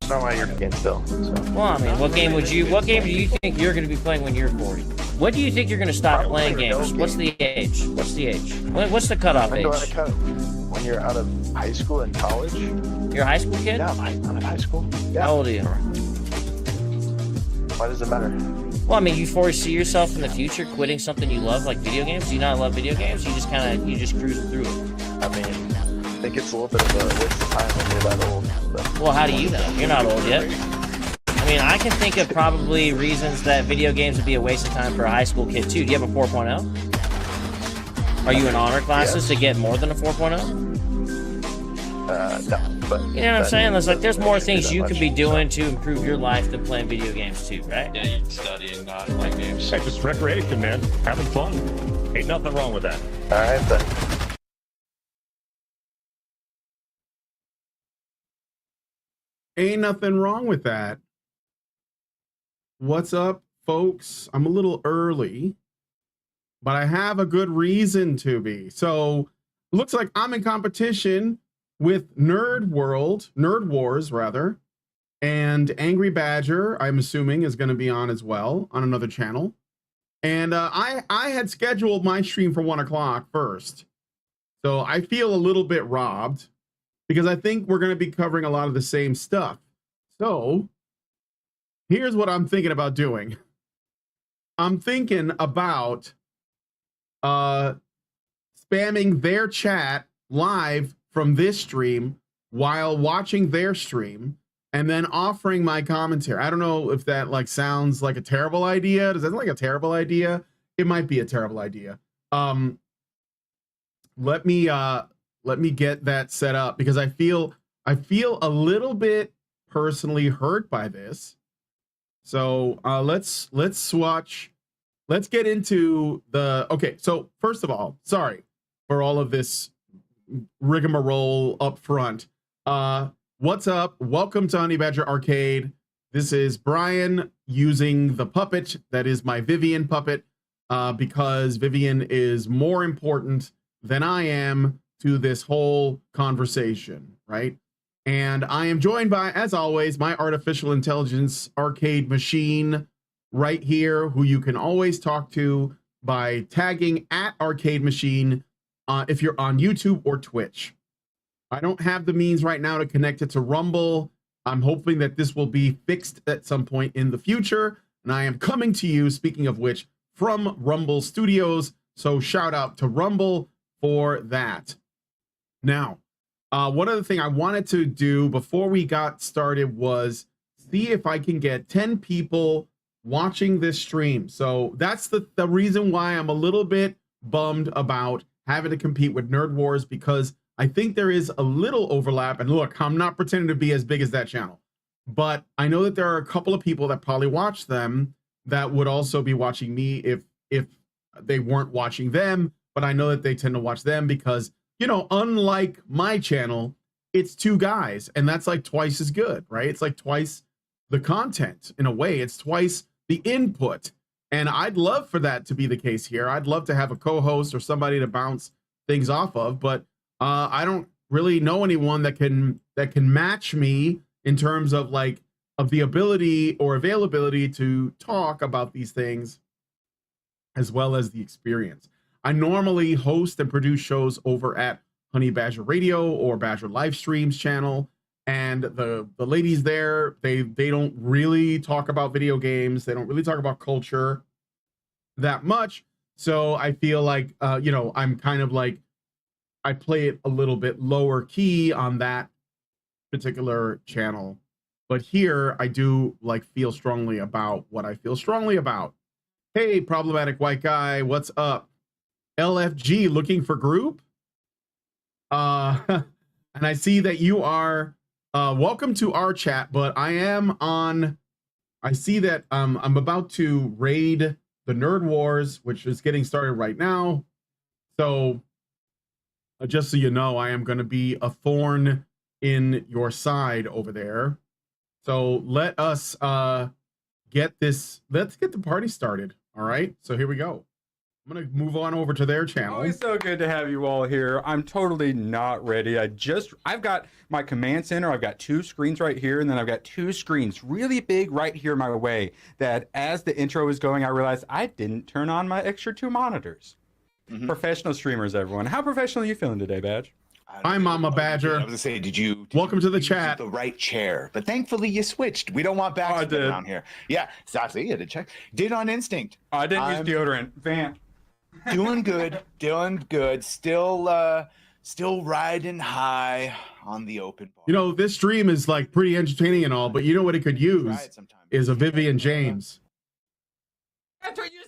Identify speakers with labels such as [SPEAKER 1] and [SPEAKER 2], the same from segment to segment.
[SPEAKER 1] It's not my year game still. So.
[SPEAKER 2] Well, I mean, what game do you think you're going to be playing when you're 40? When do you think you're going to stop playing games? What's the age? What's the age? What's the cutoff age?
[SPEAKER 1] When you're out of high school and college.
[SPEAKER 2] You're a high school kid?
[SPEAKER 1] Yeah, I'm in high school. Yeah.
[SPEAKER 2] How old are you?
[SPEAKER 1] Why does it matter?
[SPEAKER 2] Well, I mean, you foresee yourself in the future quitting something you love, like video games? Do you not love video games? You just cruise through it.
[SPEAKER 1] I mean, I think it's a little bit of a waste of time when you're that old. So. Well,
[SPEAKER 2] how do you know? You're not old yet. I mean, I can think of probably reasons that video games would be a waste of time for a high school kid, too. Do you have a 4.0? Are you in honor classes to get more than a 4.0?
[SPEAKER 1] No, but...
[SPEAKER 2] You know what I'm saying? There's more things you could be doing to improve your life than playing video games, too, right?
[SPEAKER 3] Yeah, you can study and not play games.
[SPEAKER 4] Hey, just recreation, man. Having fun. Ain't nothing wrong with that.
[SPEAKER 1] All right, then.
[SPEAKER 5] Ain't nothing wrong with that. What's up, folks? I'm a little early, but I have a good reason to be. So, looks like I'm in competition with Nerd Wars, rather, and Angry Badger, I'm assuming, is going to be on as well on another channel. And I had scheduled my stream for 1 o'clock first, so I feel a little bit robbed because I think we're going to be covering a lot of the same stuff. So here's what I'm thinking about doing. I'm thinking about spamming their chat live from this stream while watching their stream and then offering my commentary. I don't know if that sounds like a terrible idea. Does that sound like a terrible idea? It might be a terrible idea. Let me get that set up because I feel a little bit personally hurt by this. So let's swatch. Let's get into the okay. So first of all, sorry for all of this rigmarole up front. What's up? Welcome to Honey Badger Arcade. This is Brian using the puppet that is my Vivian puppet because Vivian is more important than I am to this whole conversation, right? And I am joined by, as always, my artificial intelligence arcade machine right here, who you can always talk to by tagging @arcade machine if you're on YouTube or Twitch. I don't have the means right now to connect it to Rumble. I'm hoping that this will be fixed at some point in the future. And I am coming to you, speaking of which, from Rumble Studios. So shout out to Rumble for that. Now, one other thing I wanted to do before we got started was see if I can get 10 people watching this stream. So that's the reason why I'm a little bit bummed about having to compete with Nerd Wars, because I think there is a little overlap. And look, I'm not pretending to be as big as that channel, but I know that there are a couple of people that probably watch them that would also be watching me if they weren't watching them. But I know that they tend to watch them because, you know, unlike my channel, it's 2 guys and that's like twice as good, right? It's like twice the content in a way. It's twice the input. And I'd love for that to be the case here. I'd love to have a co-host or somebody to bounce things off of, but I don't really know anyone that can match me in terms of the ability or availability to talk about these things as well as the experience. I normally host and produce shows over at Honey Badger Radio or Badger Live Streams channel, and the ladies there, they don't really talk about video games. They don't really talk about culture that much. So I feel like you know, I'm kind of like, I play it a little bit lower key on that particular channel, but here I do feel strongly about what I feel strongly about. Hey, problematic white guy, what's up? LFG looking for group. And I see that you are welcome to our chat, but I see that I'm about to raid the Nerd Wars, which is getting started right now. So just so you know, I am going to be a thorn in your side over there. So let us let's get the party started. All right, so here we go. I'm gonna move on over to their channel.
[SPEAKER 6] Always so good to have you all here. I'm totally not ready. I've got my command center. I've got 2 screens right here, and then I've got 2 screens really big right here my way. That as the intro was going, I realized I didn't turn on my extra 2 monitors. Professional streamers, everyone. How professional are you feeling today, Badge?
[SPEAKER 5] Hi, Mama Badger.
[SPEAKER 7] I was gonna say, did you
[SPEAKER 5] Welcome to the
[SPEAKER 7] use
[SPEAKER 5] chat.
[SPEAKER 7] the right chair? But thankfully you switched. We don't want back around here. Yeah, exactly. You did check. Did on instinct.
[SPEAKER 6] I didn't use deodorant. Van.
[SPEAKER 7] Doing good. Doing good. Still riding high on the open bar.
[SPEAKER 5] You know, this stream is like pretty entertaining and all, but you know what it could use is a Vivian James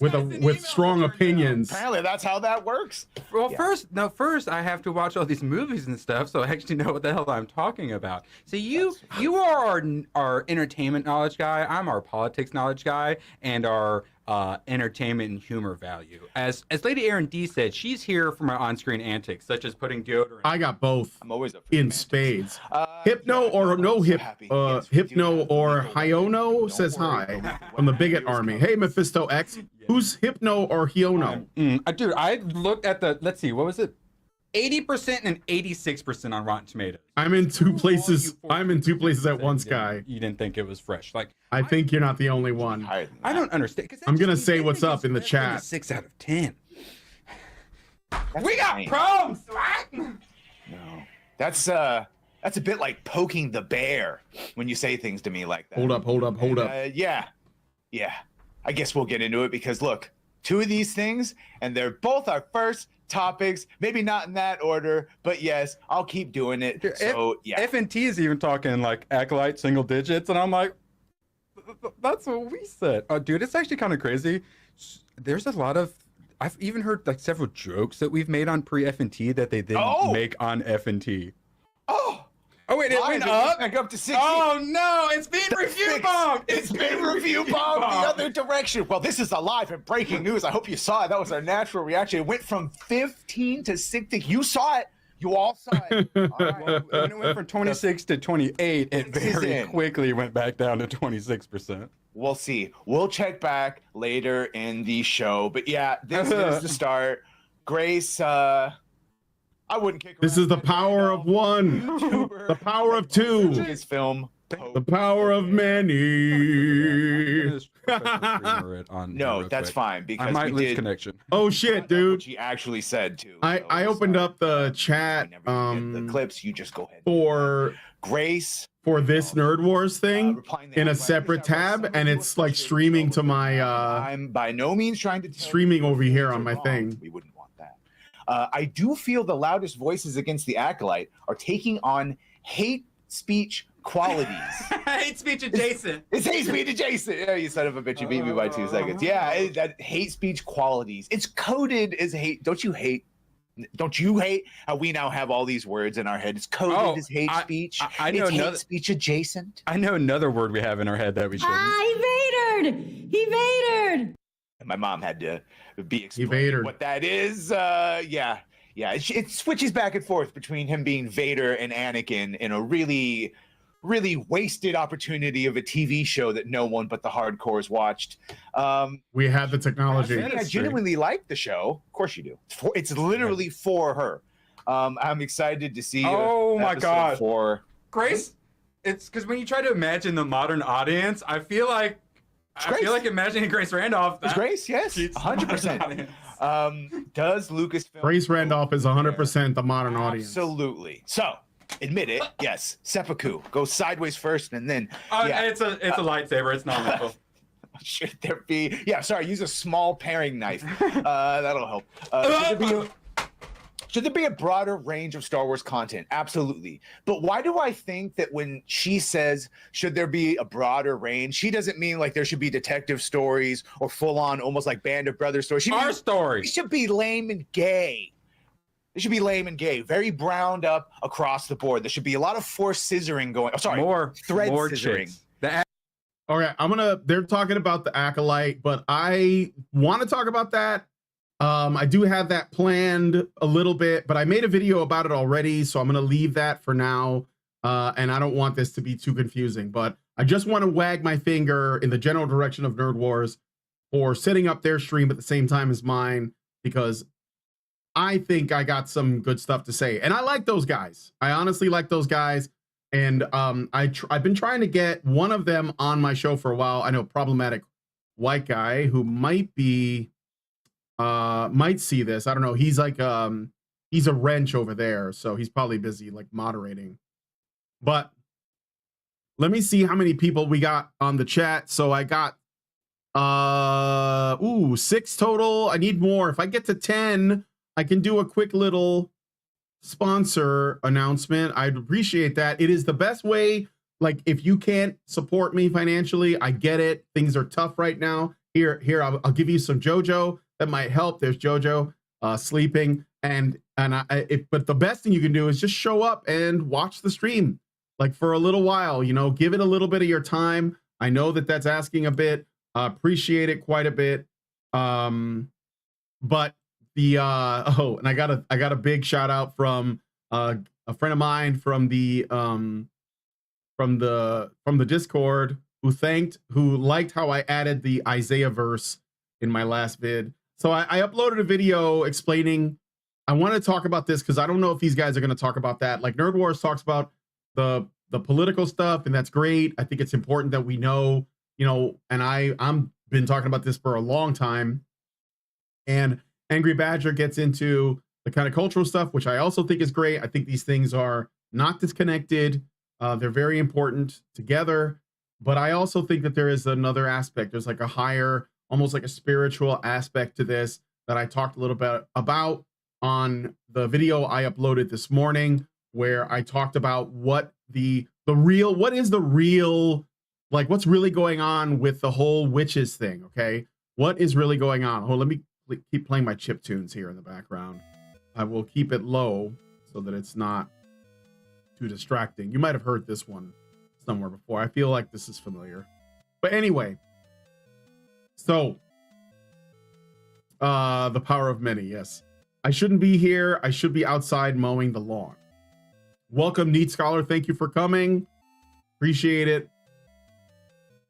[SPEAKER 5] with strong opinions.
[SPEAKER 7] Apparently that's how that works.
[SPEAKER 6] Well, first I have to watch all these movies and stuff, so I actually know what the hell I'm talking about. So you are our entertainment knowledge guy. I'm our politics knowledge guy, and our entertainment and humor value. As Lady Erin D said, she's here for my on-screen antics, such as putting deodorant.
[SPEAKER 5] I got both.
[SPEAKER 7] I'm always up
[SPEAKER 5] in spades. Hypno or no Hypno or Hiono says hi from the Bigot Army. Hey, Mephisto X. Who's Hypno or Hiono?
[SPEAKER 6] Dude, I looked at the, let's see, what was it? 80% and 86% on Rotten Tomatoes.
[SPEAKER 5] I'm in 2 places. I'm in 2 places at once, guy.
[SPEAKER 6] You didn't think it was fresh. Like,
[SPEAKER 5] I think you're not the only one.
[SPEAKER 6] I don't understand.
[SPEAKER 5] I'm gonna say what's up in the chat.
[SPEAKER 6] 6 out of 10. We got problems.
[SPEAKER 7] No, that's a bit like poking the bear when you say things to me like that.
[SPEAKER 5] Hold up.
[SPEAKER 7] Yeah. I guess we'll get into it because look, 2 of these things, and they're both our first topics. Maybe not in that order, but yes, I'll keep doing it. So yeah,
[SPEAKER 6] F&T is even talking like acolyte single digits, and I'm like, that's what we said. Oh, dude, it's actually kind of crazy. There's a lot of, I've even heard like several jokes that we've made on pre-F&T that they then make on F&T. Oh wait, it went up?
[SPEAKER 7] Back up to 60.
[SPEAKER 6] Oh no, it's been review bombed!
[SPEAKER 7] It's been review bombed the other direction. Well, this is alive and breaking news. I hope you saw it. That was our natural reaction. It went from 15 to 60. You saw it. You all saw it. All right.
[SPEAKER 6] When it went from 26 to 28, it very quickly went back down to 26%.
[SPEAKER 7] We'll see. We'll check back later in the show. But yeah, this is the start. Grace, I wouldn't kick her.
[SPEAKER 5] This is the power of 1. The power of 2.
[SPEAKER 7] His film.
[SPEAKER 5] The power of many.
[SPEAKER 7] No, that's fine because
[SPEAKER 6] I might lose connection.
[SPEAKER 5] Oh shit, dude!
[SPEAKER 7] She actually said too.
[SPEAKER 5] I opened up the chat.
[SPEAKER 7] The clips. You just go ahead.
[SPEAKER 5] For
[SPEAKER 7] Grace.
[SPEAKER 5] For this Nerd Wars thing in a separate tab, and it's like streaming to my.
[SPEAKER 7] I'm by no means trying to
[SPEAKER 5] streaming over here on my thing.
[SPEAKER 7] We wouldn't want that. I do feel the loudest voices against the Acolyte are taking on hate speech qualities.
[SPEAKER 6] Hate speech adjacent.
[SPEAKER 7] It's hate speech adjacent. Yeah, you son of a bitch. You beat me by 2 seconds. Yeah, that hate speech qualities. It's coded as hate. Don't you hate how we now have all these words in our head? It's coded as hate speech.
[SPEAKER 6] I know
[SPEAKER 7] it's hate speech adjacent.
[SPEAKER 6] I know another word we have in our head that we shouldn't.
[SPEAKER 8] He vatored.
[SPEAKER 7] My mom had to be explained what that is. Yeah. It switches back and forth between him being Vader and Anakin in a really, really wasted opportunity of a TV show that no one but the hardcores watched.
[SPEAKER 5] We had the technology.
[SPEAKER 7] I genuinely like the show. Of course you do. It's literally for her. I'm excited to see.
[SPEAKER 6] Oh my god,
[SPEAKER 7] 4.
[SPEAKER 6] Grace. It's because when you try to imagine the modern audience, I feel like imagining Grace Randolph.
[SPEAKER 7] It's Grace, yes, 100%. Does Lucasfilm?
[SPEAKER 5] Grace Randolph is 100% the modern audience.
[SPEAKER 7] Absolutely. So, admit it. Yes, seppuku goes sideways first, and then.
[SPEAKER 6] It's a lightsaber. It's not lethal.
[SPEAKER 7] Should there be? Yeah, sorry. Use a small paring knife. That'll help. Should there be a broader range of Star Wars content? Absolutely. But why do I think that when she says, should there be a broader range, she doesn't mean like there should be detective stories or full-on almost like Band of Brothers stories.
[SPEAKER 6] Our story.
[SPEAKER 7] It should be lame and gay. It should be lame and gay. Very browned up across the board. There should be a lot of forced scissoring going. Oh, sorry.
[SPEAKER 6] More
[SPEAKER 7] scissoring.
[SPEAKER 5] Okay, they're talking about the Acolyte, but I want to talk about that. I do have that planned a little bit, but I made a video about it already, so I'm going to leave that for now. And I don't want this to be too confusing, but I just want to wag my finger in the general direction of Nerd Wars for setting up their stream at the same time as mine. because I think I got some good stuff to say, and I like those guys. I honestly like those guys, and I've been trying to get one of them on my show for a while. I know Problematic White Guy, who might be might see this. I don't know. He's like he's a wrench over there, so he's probably busy like moderating. But let me see how many people we got on the chat. So I got 6 total. I need more. If I get to 10, I can do a quick little sponsor announcement. I'd appreciate that. It is the best way. Like, if you can't support me financially, I get it. Things are tough right now. Here, I'll give you some JoJo that might help. There's JoJo sleeping, but the best thing you can do is just show up and watch the stream, like for a little while. You know, give it a little bit of your time. I know that that's asking a bit. Appreciate it quite a bit. But the and I got a big shout out from a friend of mine from the Discord who liked how I added the Isaiah verse in my last vid. So I uploaded a video explaining. I want to talk about this because I don't know if these guys are going to talk about that. Like, Nerd Wars talks about the political stuff, and that's great. I think it's important that we know, you know, and I'm been talking about this for a long time. And Angry Badger gets into the kind of cultural stuff, which I also think is great. I think these things are not disconnected. They're very important together. But I also think that there is another aspect. There's like a higher, almost like a spiritual aspect to this that I talked a little bit about on the video I uploaded this morning, where I talked about what what is the real, like, what's really going on with the whole witches thing. Okay, what is really going on? Hold, let me keep playing my chip tunes here in the background. I will keep it low so that it's not too distracting. You might have heard this one somewhere before. I feel like this is familiar. But anyway, so the power of many. Yes, I shouldn't be here. I should be outside mowing the lawn. Welcome, Neat Scholar. Thank you for coming. Appreciate it.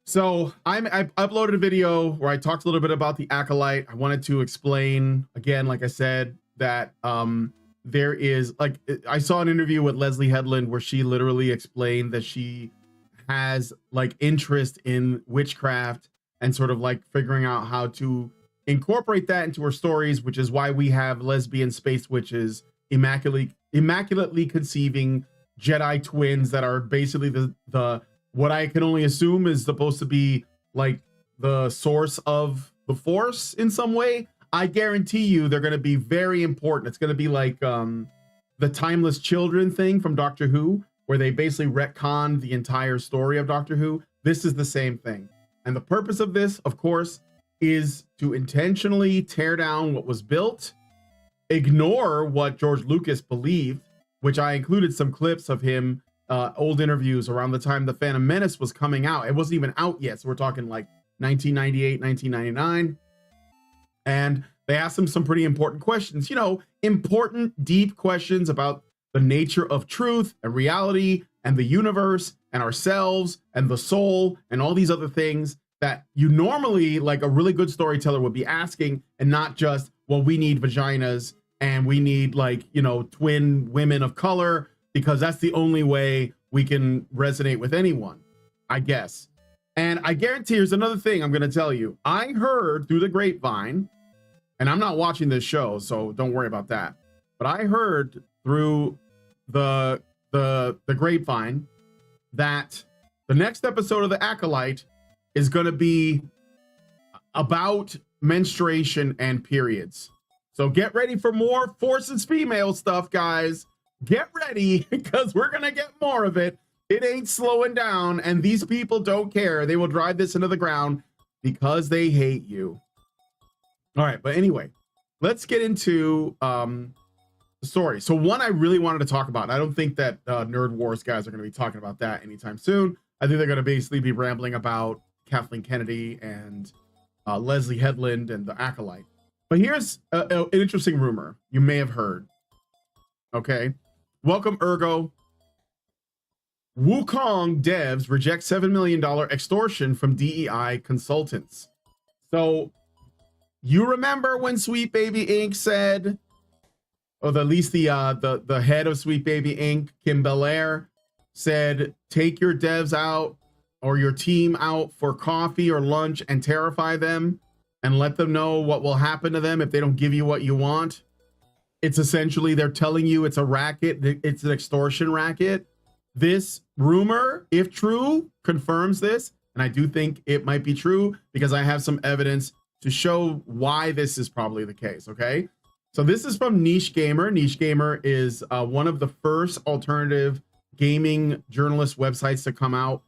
[SPEAKER 5] So I uploaded a video where I talked a little bit about the Acolyte. I wanted to explain again, like I said, that there is, like, I saw an interview with Leslie Headland where she literally explained that she has like interest in witchcraft and sort of like figuring out how to incorporate that into her stories, which is why we have lesbian space witches immaculately conceiving Jedi twins that are basically the what I can only assume is supposed to be like the source of the Force in some way. I guarantee you they're going to be very important. It's going to be like the Timeless Children thing from Doctor Who, where they basically retconned the entire story of Doctor Who. This is the same thing. And the purpose of this, of course, is to intentionally tear down what was built, ignore what George Lucas believed, which I included some clips of him, old interviews around the time the Phantom Menace was coming out. It wasn't even out yet. So we're talking like 1998, 1999. And they asked him some pretty important questions, you know, important, deep questions about the nature of truth and reality and the universe and ourselves and the soul and all these other things that you normally, like a really good storyteller, would be asking, and not just, well, we need vaginas and we need, like, you know, twin women of color, because that's the only way we can resonate with anyone, I guess. And I guarantee, here's another thing I'm going to tell you. I heard through the grapevine, and I'm not watching this show, so don't worry about that, but I heard through the grapevine that the next episode of The Acolyte is going to be about menstruation and periods. So get ready for more Forces female stuff, guys. Get ready, because we're going to get more of it. It ain't slowing down, and these people don't care. They will drive this into the ground because they hate you. All right, but anyway, let's get into the story. So one I really wanted to talk about, and I don't think that Nerd Wars guys are going to be talking about that anytime soon. I think they're going to basically be rambling about Kathleen Kennedy and Leslie Headland and the Acolyte. But here's an interesting rumor you may have heard. Okay, welcome, Ergo. Wukong devs reject $7 million extortion from DEI consultants. So You remember when Sweet Baby Inc. said, or at least the head of Sweet Baby Inc., Kim Belair, said, take your devs out or your team out for coffee or lunch and terrify them and let them know what will happen to them if they don't give you what you want. It's essentially, they're telling you it's a racket. It's an extortion racket. This rumor, if true, confirms this. And I do think it might be true because I have some evidence to show why this is probably the case. Okay. So this is from Niche Gamer. Niche Gamer is one of the first alternative gaming journalist websites to come out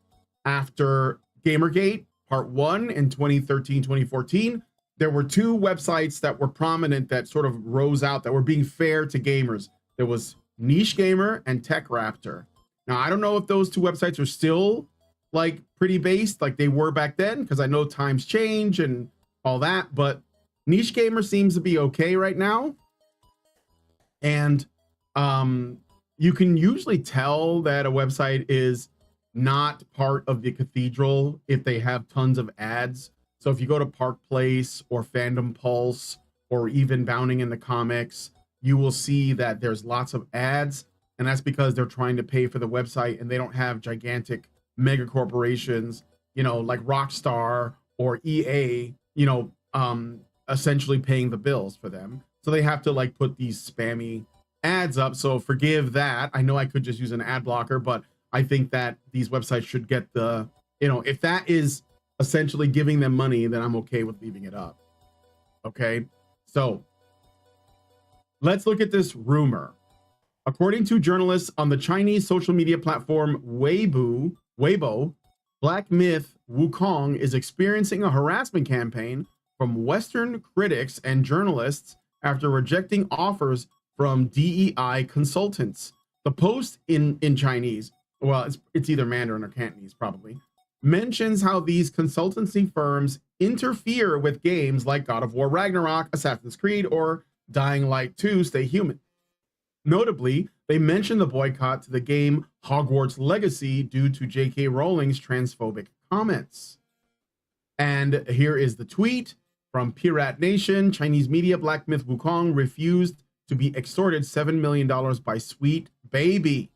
[SPEAKER 5] after Gamergate Part 1 in 2013, 2014. There were two websites that were prominent that sort of rose out that were being fair to gamers. There was Niche Gamer and Tech Raptor. Now, I don't know if those two websites are still like pretty based like they were back then, because I know times change and all that, but Niche Gamer seems to be okay right now. And you can usually tell that a website is not part of the cathedral if they have tons of ads. So if you go to Park Place or Fandom Pulse or even Bounding in the Comics, you will see that there's lots of ads, and that's because they're trying to pay for the website and they don't have gigantic mega corporations, you know, like Rockstar or EA, you know, essentially paying the bills for them. So they have to like put these spammy ads up. So forgive that. I know I could just use an ad blocker, but I think that these websites should get the, you know, if that is essentially giving them money, then I'm okay with leaving it up. Okay. So let's look at this rumor. According to journalists on the Chinese social media platform Weibo, Black Myth Wukong is experiencing a harassment campaign from Western critics and journalists after rejecting offers from DEI consultants. The post in Chinese, well, it's either Mandarin or Cantonese probably, mentions how these consultancy firms interfere with games like God of War Ragnarok, Assassin's Creed, or Dying Light 2 Stay Human. Notably, they mention the boycott to the game Hogwarts Legacy due to J.K. Rowling's transphobic comments. And here is the tweet from Pirat Nation. Chinese media Black Myth Wukong refused to be extorted $7 million by Sweet Baby.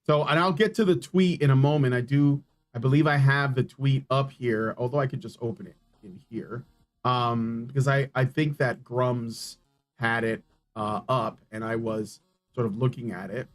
[SPEAKER 5] So, and I'll get to the tweet in a moment. I believe I have the tweet up here, although I could just open it in here. Because I think that Grums had it up and I was sort of looking at it.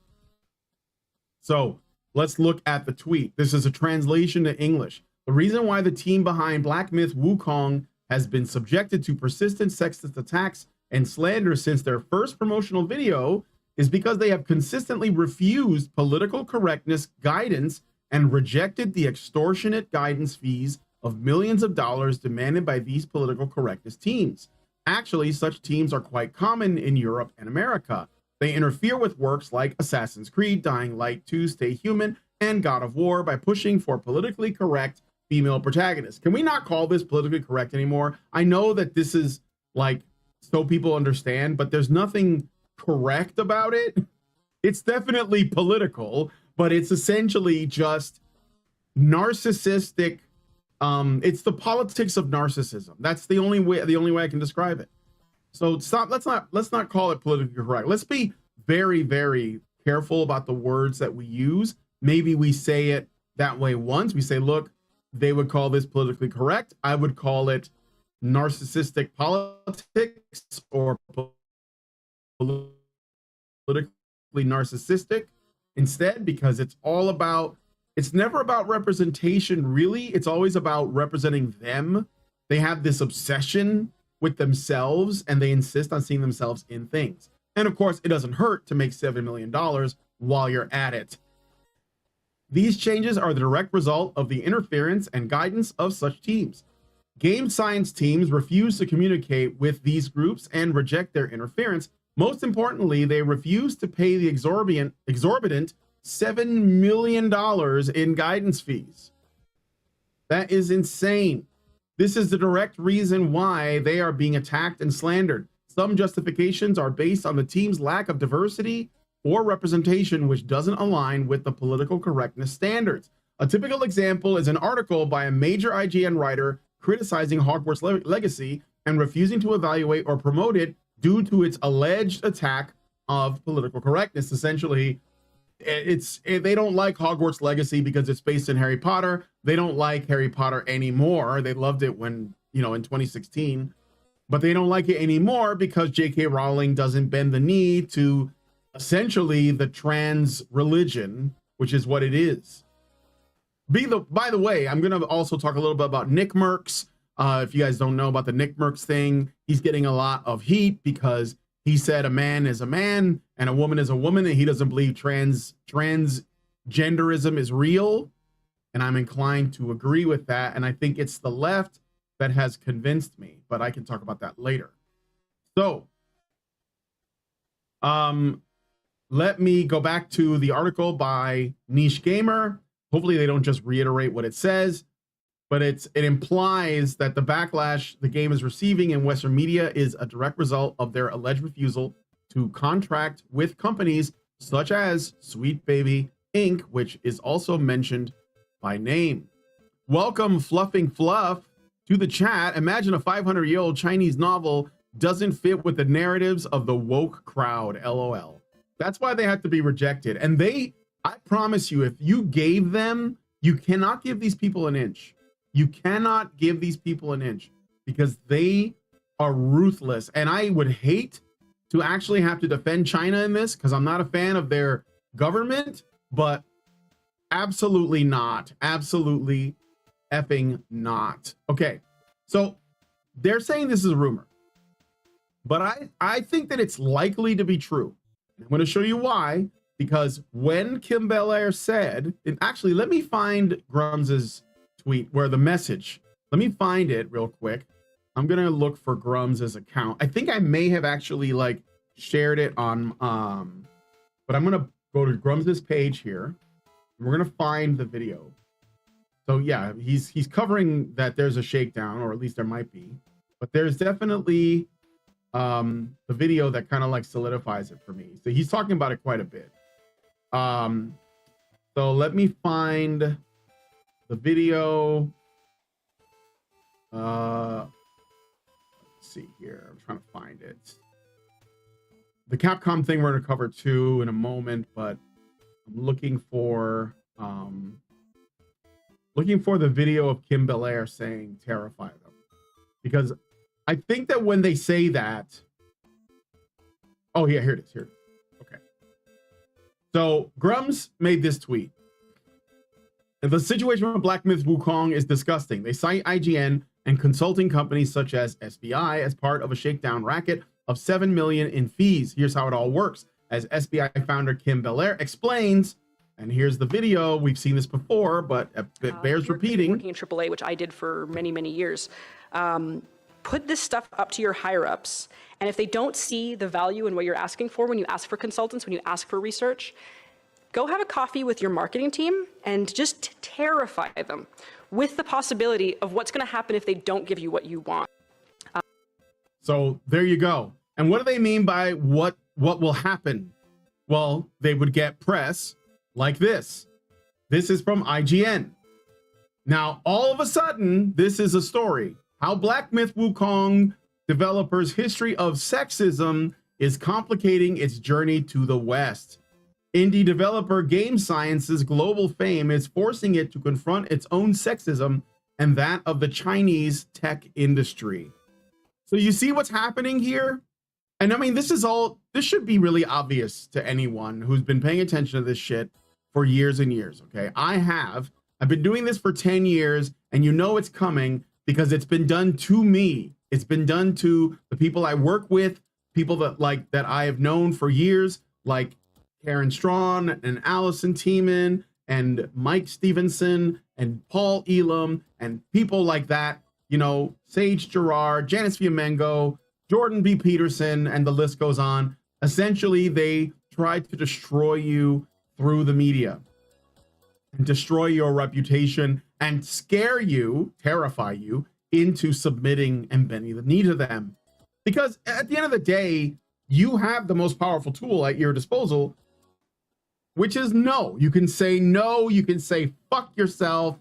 [SPEAKER 5] So let's look at the tweet. This is a translation to English. The reason why the team behind Black Myth Wukong has been subjected to persistent sexist attacks and slander since their first promotional video is because they have consistently refused political correctness guidance and rejected the extortionate guidance fees of millions of dollars demanded by these political correctness teams. Actually, such teams are quite common in Europe and America. They interfere with works like Assassin's Creed, Dying Light 2, Stay Human, and God of War by pushing for politically correct female protagonists. Can we not call this politically correct anymore? I know that this is like so people understand, but there's nothing correct about it. It's definitely political, but it's essentially just narcissistic. It's the politics of narcissism. That's the only way I can describe it. So stop. Let's not call it politically correct. Let's be very, very careful about the words that we use. Maybe we say it that way once. We say, look, they would call this politically correct. I would call it narcissistic politics or politically narcissistic instead, because it's never about representation, really. It's always about representing them. They have this obsession with themselves and they insist on seeing themselves in things. And of course, it doesn't hurt to make $7 million while you're at it. These changes are the direct result of the interference and guidance of such teams. Game science teams refuse to communicate with these groups and reject their interference. Most importantly, they refuse to pay the exorbitant $7 million in guidance fees. That is insane. This is the direct reason why they are being attacked and slandered. Some justifications are based on the team's lack of diversity or representation, which doesn't align with the political correctness standards. A typical example is an article by a major IGN writer criticizing Hogwarts Legacy and refusing to evaluate or promote it due to its alleged attack of political correctness. Essentially, they don't like Hogwarts Legacy because it's based in Harry Potter. They don't like Harry Potter anymore. They loved it when, in 2016, but they don't like it anymore because J.K. Rowling doesn't bend the knee to essentially the trans religion, which is what it is. By the way, I'm going to also talk a little bit about NICKMERCS. If you guys don't know about the NICKMERCS thing, he's getting a lot of heat because he said a man is a man and a woman is a woman, and he doesn't believe transgenderism is real. And I'm inclined to agree with that. And I think it's the left that has convinced me, but I can talk about that later. So, let me go back to the article by Niche Gamer. Hopefully they don't just reiterate what it says, but it implies that the backlash the game is receiving in Western media is a direct result of their alleged refusal to contract with companies such as Sweet Baby Inc., which is also mentioned by name. Welcome, Fluffing Fluff, to the chat. Imagine a 500-year-old Chinese novel doesn't fit with the narratives of the woke crowd, LOL. That's why they had to be rejected. And I promise you, if you gave them, you cannot give these people an inch. You cannot give these people an inch because they are ruthless. And I would hate to actually have to defend China in this because I'm not a fan of their government, but absolutely not. Absolutely effing not. Okay, so they're saying this is a rumor, but I think that it's likely to be true. I'm going to show you why. Because when Kim Belair said, and actually, let me find Grums's tweet where the message, let me find it real quick. I'm going to look for Grums's account. I think I may have actually shared it on, but I'm going to go to Grums's page here. And we're going to find the video. So yeah, he's covering that there's a shakedown, or at least there might be, but there's definitely the video that kind of solidifies it for me. So he's talking about it quite a bit. So let me find the video. Let's see here. I'm trying to find it. The Capcom thing we're going to cover too in a moment, but I'm looking for the video of Kim Belair saying terrify them, because I think that when they say that, oh yeah, here it is. Okay. So Grums made this tweet. The situation with Black Myth Wukong is disgusting. They cite IGN and consulting companies such as SBI as part of a shakedown racket of $7 million in fees. Here's how it all works. As SBI founder Kim Belair explains, and here's the video. We've seen this before, but it bears repeating.
[SPEAKER 9] Working in AAA, which I did for many, many years. Put this stuff up to your higher ups. And if they don't see the value in what you're asking for when you ask for consultants, when you ask for research, go have a coffee with your marketing team and just terrify them with the possibility of what's going to happen if they don't give you what you want.
[SPEAKER 5] So there you go. And what do they mean by what will happen? Well, they would get press like this. This is from IGN. Now, all of a sudden, this is a story. How Black Myth Wukong developers' history of sexism is complicating its journey to the West. Indie developer Game Science's global fame is forcing it to confront its own sexism and that of the Chinese tech industry. So you see what's happening here? And I mean, this should be really obvious to anyone who's been paying attention to this shit for years and years, okay? I've been doing this for 10 years, and you know it's coming because it's been done to me. It's been done to the people I work with, people that I have known for years, like Karen Strawn and Allison Tiemann and Mike Stevenson and Paul Elam and people like that, Sage Gerard, Janice Fiamengo, Jordan B. Peterson, and the list goes on. Essentially, they tried to destroy you through the media and destroy your reputation and scare you, terrify you into submitting and bending the knee to them. Because at the end of the day, you have the most powerful tool at your disposal, which is no. You can say no. You can say fuck yourself,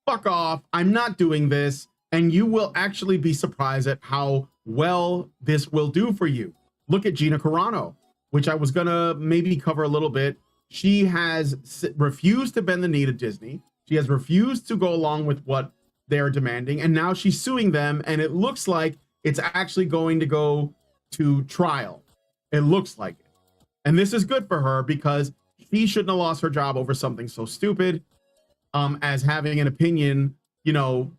[SPEAKER 5] fuck off. I'm not doing this. and you will actually be surprised at how well this will do for you. Look at Gina Carano, which I was gonna maybe cover a little bit. She has refused to bend the knee to Disney. She has refused to go along with what they're demanding, and now she's suing them, and it looks like it's actually going to go to trial. It looks like it. And this is good for her because she shouldn't have lost her job over something so stupid as having an opinion, you know,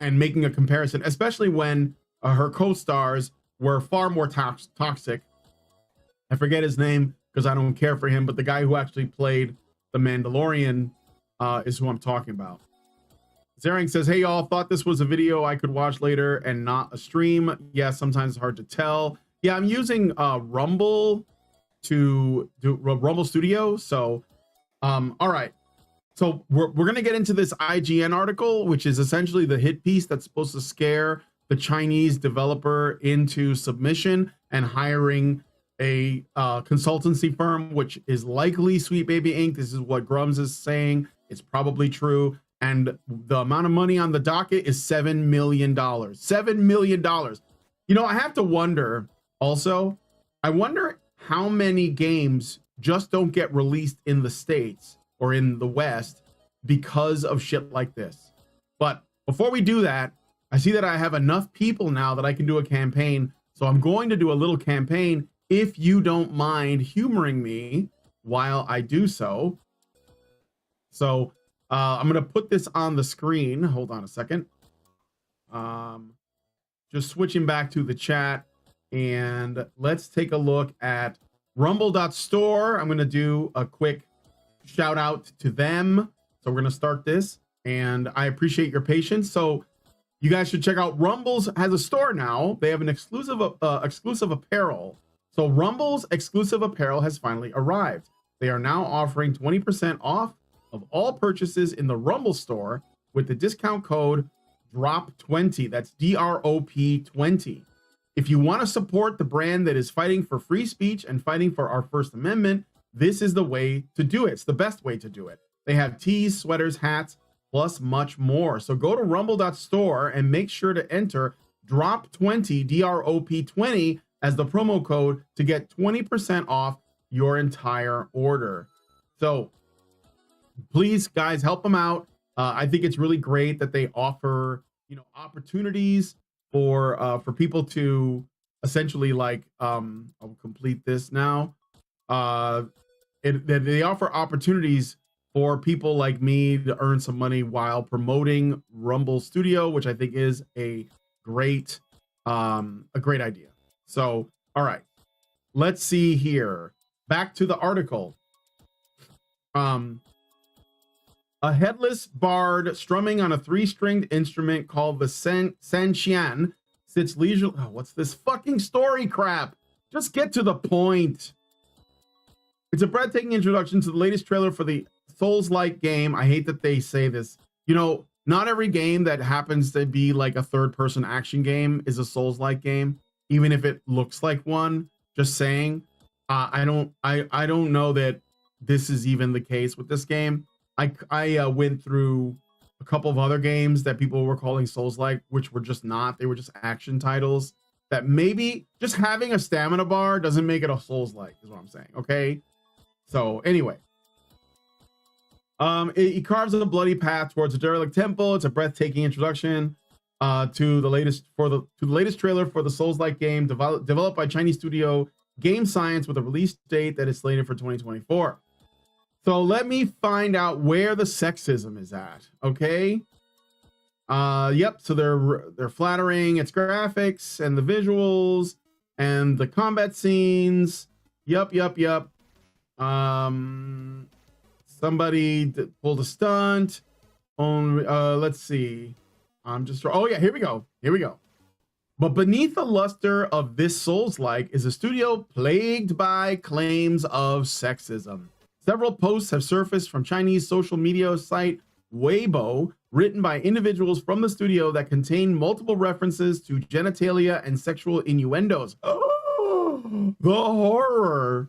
[SPEAKER 5] and making a comparison, especially when her co-stars were far more toxic. I forget his name because I don't care for him, but the guy who actually played the Mandalorian is who I'm talking about. Zering says, hey, y'all, thought this was a video I could watch later and not a stream. Yeah, sometimes it's hard to tell. Yeah, I'm using Rumble to do Rumble Studio. So, all right. So we're going to get into this IGN article, which is essentially the hit piece that's supposed to scare the Chinese developer into submission and hiring a consultancy firm, which is likely Sweet Baby Inc. This is what Grums is saying. It's probably true. And the amount of money on the docket is $7 million. $7 million. You know, I have to wonder also, I wonder how many games just don't get released in the States or in the West because of shit like this. But before we do that, I see that I have enough people now that I can do a campaign. So I'm going to do a little campaign if you don't mind humoring me while I do so. So I'm going to put this on the screen. Hold on a second. Just switching back to the chat. And let's take a look at rumble.store. I'm going to do a quick shout out to them. So we're going to start this. And I appreciate your patience. So you guys should check out Rumble's has a store now. They have an exclusive apparel. So Rumble's exclusive apparel has finally arrived. They are now offering 20% off of all purchases in the Rumble store with the discount code DROP20. That's DROP20. If you want to support the brand that is fighting for free speech and fighting for our First Amendment, this is the way to do it. It's the best way to do it. They have tees, sweaters, hats, plus much more. So go to rumble.store and make sure to enter DROP20, DROP20 as the promo code to get 20% off your entire order. So please, guys, help them out. I think it's really great that they offer, you know, opportunities for people to essentially like I'll complete this now. They offer opportunities for people like me to earn some money while promoting Rumble Studio, which I think is a great idea. So, all right, let's see here. Back to the article. A headless bard strumming on a 3-stringed instrument called the Sanxian sits leisurely. Oh, what's this fucking story crap? Just get to the point. It's a breathtaking introduction to the latest trailer for the Souls-like game. I hate that they say this. You know, not every game that happens to be like a third-person action game is a Souls-like game, even if it looks like one. Just saying. I don't know that this is even the case with this game. I went through a couple of other games that people were calling Souls-like, which were just not. They were just action titles that maybe just having a stamina bar doesn't make it a Souls-like, is what I'm saying. Okay. So anyway, it carves a bloody path towards a derelict temple. It's a breathtaking introduction to the latest trailer for the Souls-like game developed by Chinese studio Game Science with a release date that is slated for 2024. So let me find out where the sexism is at. Okay. Yep. So they're flattering its graphics and the visuals and the combat scenes. Yep. Somebody pulled a stunt on. Let's see. Oh yeah. Here we go. But beneath the luster of this Souls-like is a studio plagued by claims of sexism. Several posts have surfaced from Chinese social media site Weibo, written by individuals from the studio that contain multiple references to genitalia and sexual innuendos. Oh, the horror.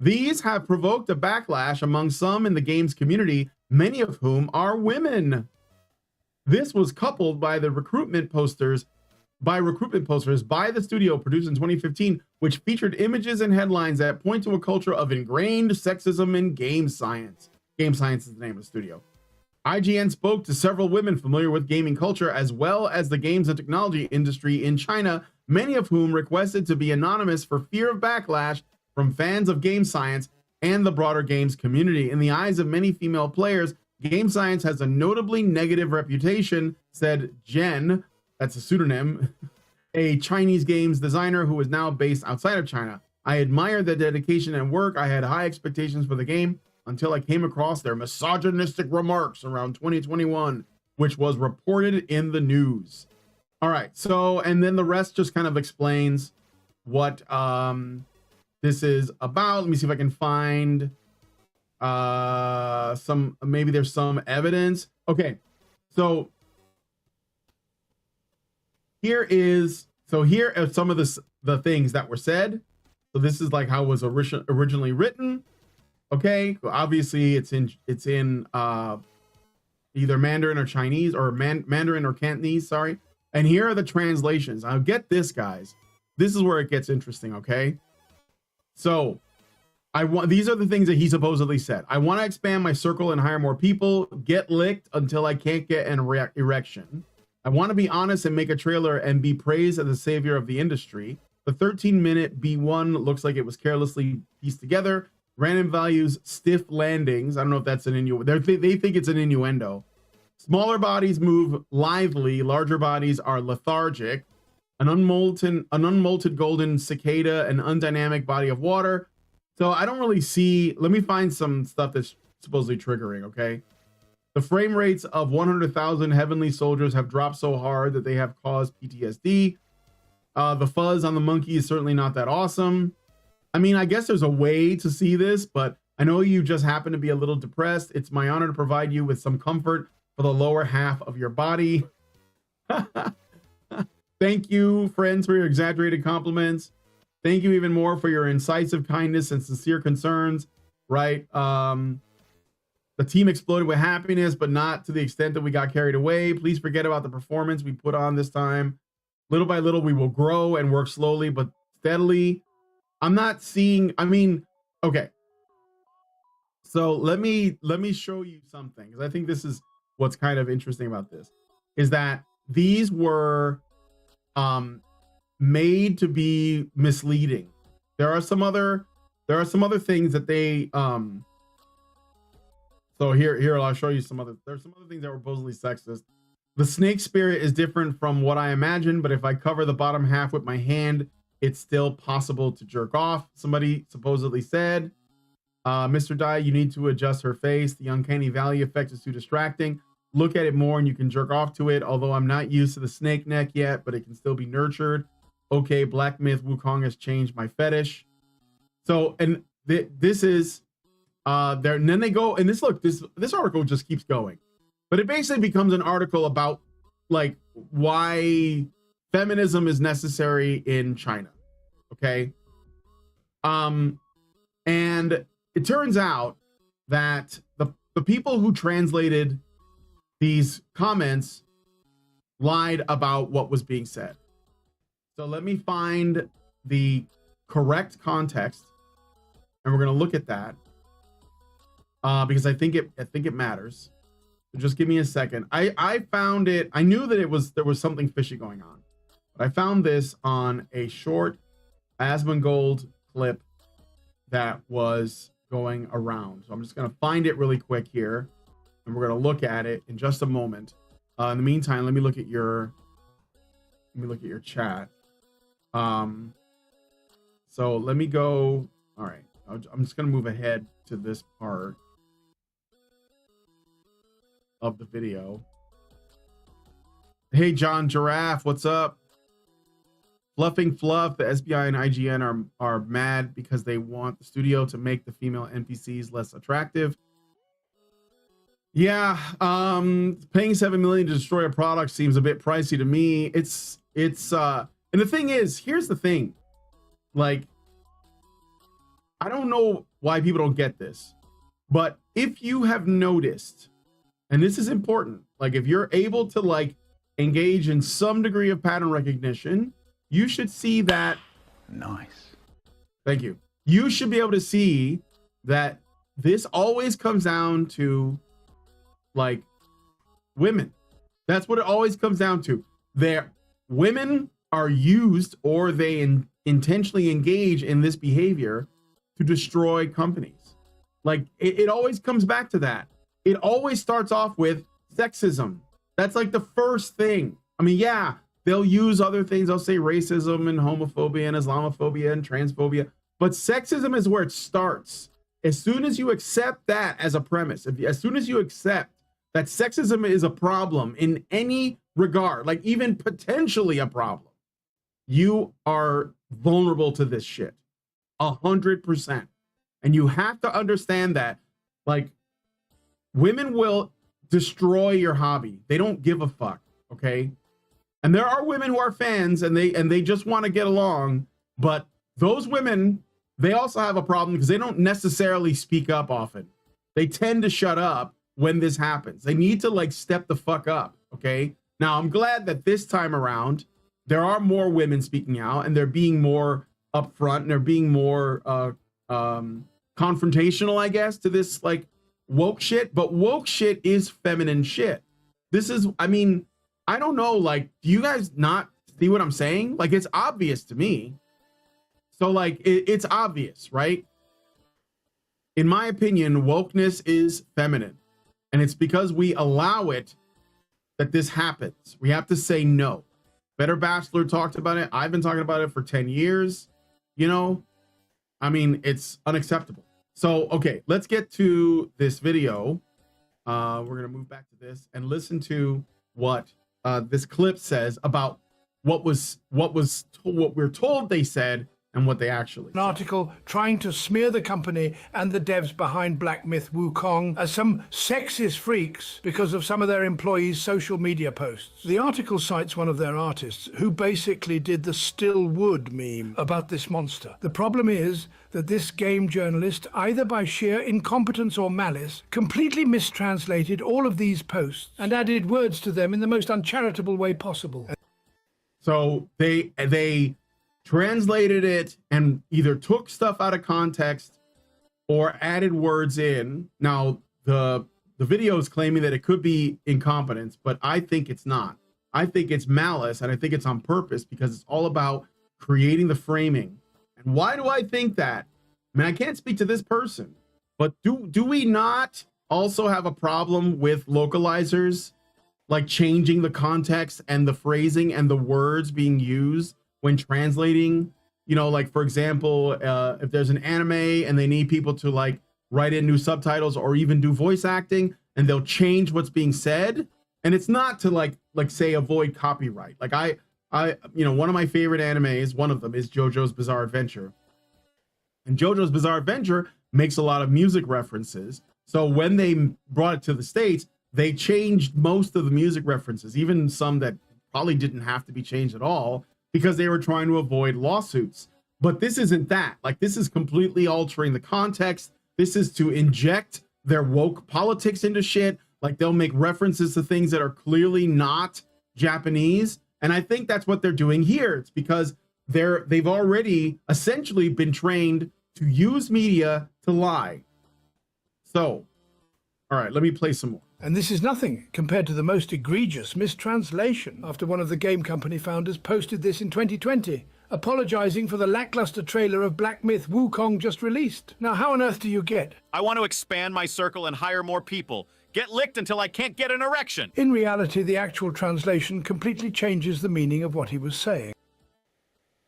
[SPEAKER 5] These have provoked a backlash among some in the game's community, many of whom are women. This was coupled by the recruitment posters by the studio produced in 2015, which featured images and headlines that point to a culture of ingrained sexism in game science. Game Science is the name of the studio. IGN spoke to several women familiar with gaming culture as well as the games and technology industry in China, many of whom requested to be anonymous for fear of backlash from fans of game science and the broader games community. In the eyes of many female players, game science has a notably negative reputation, said Jen, that's a pseudonym, a Chinese games designer who is now based outside of China. I admire their dedication and work. I had high expectations for the game until I came across their misogynistic remarks around 2021, which was reported in the news. All right, so, and then the rest just kind of explains what this is about. Let me see if I can find maybe there's some evidence. Okay, so here are some of the things that were said. So this is like how it was originally written. Okay, obviously it's in either Mandarin or Chinese, or Mandarin or Cantonese, sorry. And here are the translations. Now get this, guys. This is where it gets interesting, okay? So these are the things that he supposedly said. I want to expand my circle and hire more people, get licked until I can't get an erection. I want to be honest and make a trailer and be praised as the savior of the industry. The 13-minute B1 looks like it was carelessly pieced together. Random values, stiff landings. I don't know if that's an innuendo. They think it's an innuendo. Smaller bodies move lively. Larger bodies are lethargic. An unmolted golden cicada, an undynamic body of water. So I don't really see. Let me find some stuff that's supposedly triggering, okay? The frame rates of 100,000 heavenly soldiers have dropped so hard that they have caused PTSD. The fuzz on the monkey is certainly not that awesome. I mean, I guess there's a way to see this, but I know you just happen to be a little depressed. It's my honor to provide you with some comfort for the lower half of your body. Thank you, friends, for your exaggerated compliments. Thank you even more for your incisive kindness and sincere concerns, right? The team exploded with happiness, but not to the extent that we got carried away. Please forget about the performance we put on this time. Little by little, we will grow and work slowly, but steadily. I'm not seeing, I mean, okay. So let me show you something, because I think this is what's kind of interesting about this, is that these were made to be misleading. There are some other things that they so here I'll show you there's some other things that were supposedly sexist. The snake spirit is different from what I imagined, but if I cover the bottom half with my hand, it's still possible to jerk off, somebody supposedly said. Mr. Died, you need to adjust her face. The uncanny valley effect is too distracting. Look at it more and you can jerk off to it, although I'm not used to the snake neck yet, but it can still be nurtured. Okay, Black Myth Wukong has changed my fetish. So, and this is there, and then they go, and this article just keeps going. But it basically becomes an article about like why feminism is necessary in China. Okay. And it turns out that the people who translated these comments lied about what was being said. So let me find the correct context, and we're going to look at that because I think it matters. So just give me a second. I found it. I knew that there was something fishy going on, but I found this on a short Asmongold clip that was going around. So I'm just going to find it really quick here, and we're going to look at it in just a moment. In the meantime, let me look at your chat. So let me go. All right, I'm just going to move ahead to this part of the video. Hey, John Giraffe, what's up? Fluffing Fluff, the SBI and IGN are mad because they want the studio to make the female NPCs less attractive. Yeah, paying $7 million to destroy a product seems a bit pricey to me. It's and the thing is, here's the thing. Like, I don't know why people don't get this, but if you have noticed and this is important, like if you're able to like engage in some degree of pattern recognition, you should see that.
[SPEAKER 7] Nice.
[SPEAKER 5] Thank you. You should be able to see that this always comes down to like women. That's what it always comes down to. Women are used, or they intentionally engage in this behavior to destroy companies. Like it always comes back to that. It always starts off with sexism. That's like the first thing. I mean, yeah, they'll use other things. They'll say racism and homophobia and Islamophobia and transphobia, but sexism is where it starts. As soon as you accept that as a premise, as soon as you accept that sexism is a problem in any regard, like even potentially a problem, you are vulnerable to this shit 100%. And you have to understand that, like, women will destroy your hobby. They don't give a fuck, okay? And there are women who are fans and they just want to get along, but those women, they also have a problem because they don't necessarily speak up often. They tend to shut up when this happens. They need to like step the fuck up, okay? Now, I'm glad that this time around, there are more women speaking out and they're being more upfront and they're being more confrontational, I guess, to this like woke shit. But woke shit is feminine shit. This is, I mean, I don't know, like, do you guys not see what I'm saying? Like, it's obvious to me. So like, it's obvious, right? In my opinion, wokeness is feminine. And it's because we allow it that this happens. We have to say no. Better Bachelor talked about it. I've been talking about it for 10 years. You know, I mean, it's unacceptable. So, okay, let's get to this video. We're going to move back to this and listen to what this clip says about what we're told they said and what they actually
[SPEAKER 10] an article trying to smear the company and the devs behind Black Myth Wukong as some sexist freaks because of some of their employees' social media posts. The article cites one of their artists who basically did the still wood meme about this monster. The problem is that this game journalist, either by sheer incompetence or malice, completely mistranslated all of these posts and added words to them in the most uncharitable way possible.
[SPEAKER 5] So they translated it and either took stuff out of context or added words in. Now, the video is claiming that it could be incompetence, but I think it's not. I think it's malice, and I think it's on purpose because it's all about creating the framing. And why do I think that? I mean, I can't speak to this person, but do we not also have a problem with localizers, like changing the context and the phrasing and the words being used when translating? You know, like, for example, if there's an anime and they need people to like write in new subtitles or even do voice acting, and they'll change what's being said, and it's not to like say avoid copyright. Like I you know, one of my favorite animes, one of them is JoJo's Bizarre Adventure, and JoJo's Bizarre Adventure makes a lot of music references. So when they brought it to the States, they changed most of the music references, even some that probably didn't have to be changed at all, because they were trying to avoid lawsuits. But this isn't that. Like, this is completely altering the context. This is to inject their woke politics into shit. Like, they'll make references to things that are clearly not Japanese. And I think that's what they're doing here. It's because they've already essentially been trained to use media to lie. So, all right, let me play some more.
[SPEAKER 10] And this is nothing compared to the most egregious mistranslation after one of the game company founders posted this in 2020, apologizing for the lackluster trailer of Black Myth Wukong just released. Now, how on earth do you get?
[SPEAKER 11] I want to expand my circle and hire more people. Get licked until I can't get an erection.
[SPEAKER 10] In reality, the actual translation completely changes the meaning of what he was saying.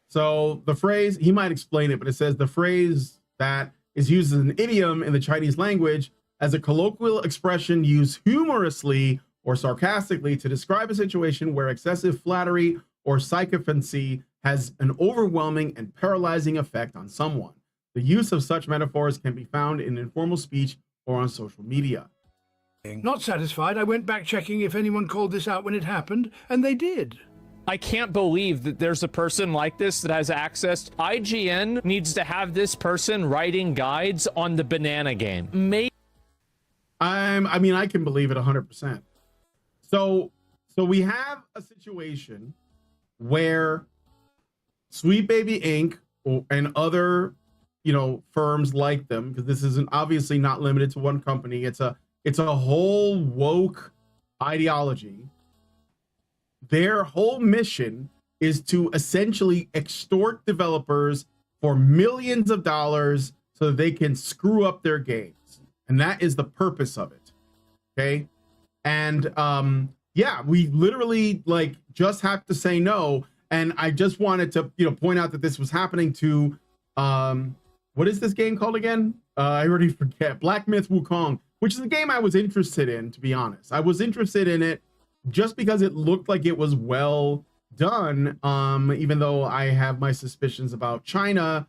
[SPEAKER 5] So the phrase, he might explain it, but it says the phrase that is used as an idiom in the Chinese language as a colloquial expression used humorously or sarcastically to describe a situation where excessive flattery or sycophancy has an overwhelming and paralyzing effect on someone. The use of such metaphors can be found in informal speech or on social media.
[SPEAKER 10] Not satisfied, I went back checking if anyone called this out when it happened, and they did.
[SPEAKER 12] I can't believe that there's a person like this that has access. IGN needs to have this person writing guides on the banana game.
[SPEAKER 5] I mean, I can believe it 100%. So we have a situation where Sweet Baby Inc. and other, firms like them, because this isn't obviously not limited to one company. It's a whole woke ideology. Their whole mission is to essentially extort developers for millions of dollars so that they can screw up their games. And that is the purpose of it. Okay. And yeah, we literally just have to say no. And I just wanted to, point out that this was happening to what is this game called again? I already forget. Black Myth Wukong, which is a game I was interested in, to be honest. I was interested in it just because it looked like it was well done, even though I have my suspicions about China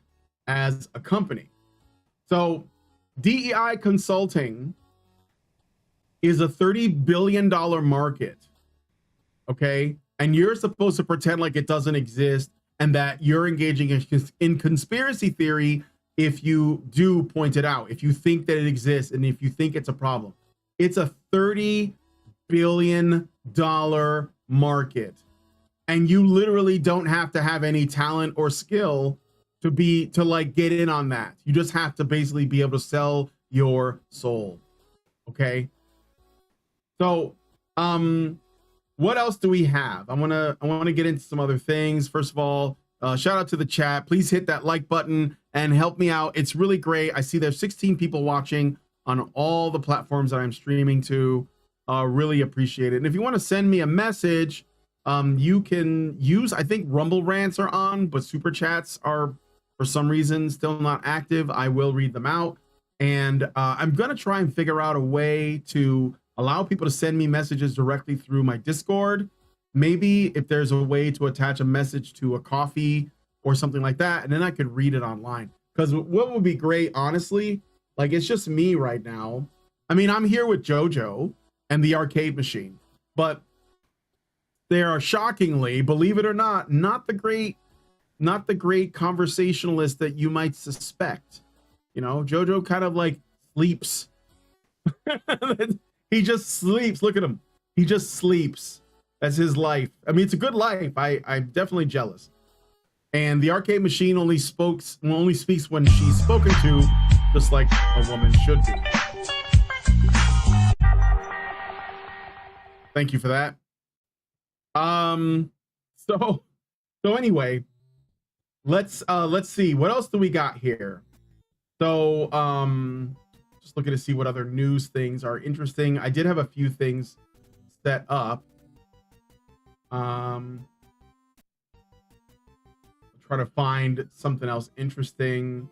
[SPEAKER 5] as a company. So DEI consulting is a $30 billion market, okay? And you're supposed to pretend like it doesn't exist and that you're engaging in conspiracy theory if you do point it out, if you think that it exists and if you think it's a problem. It's a $30 billion market. And you literally don't have to have any talent or skill to get in on that. You just have to basically be able to sell your soul. Okay. So, what else do we have? I want to get into some other things. First of all, shout out to the chat. Please hit that like button and help me out. It's really great. I see there's 16 people watching on all the platforms that I'm streaming to. Really appreciate it. And if you want to send me a message, you can use, I think Rumble rants are on, but super chats are for some reason still not active. I will read them out. And I'm going to try and figure out a way to allow people to send me messages directly through my Discord. Maybe if there's a way to attach a message to a coffee or something like that, and then I could read it online. Because what would be great, honestly, it's just me right now. I mean, I'm here with JoJo and the arcade machine, but they are shockingly, believe it or not, not the great conversationalist that you might suspect. JoJo kind of sleeps. He just sleeps. Look at him. He just sleeps. That's his life. I mean, it's a good life. I'm definitely jealous. And the arcade machine only speaks when she's spoken to, just like a woman should be. Thank you for that. So anyway, let's see what else do we got here. So just looking to see what other news things are interesting. I did have a few things set up. Try to find something else interesting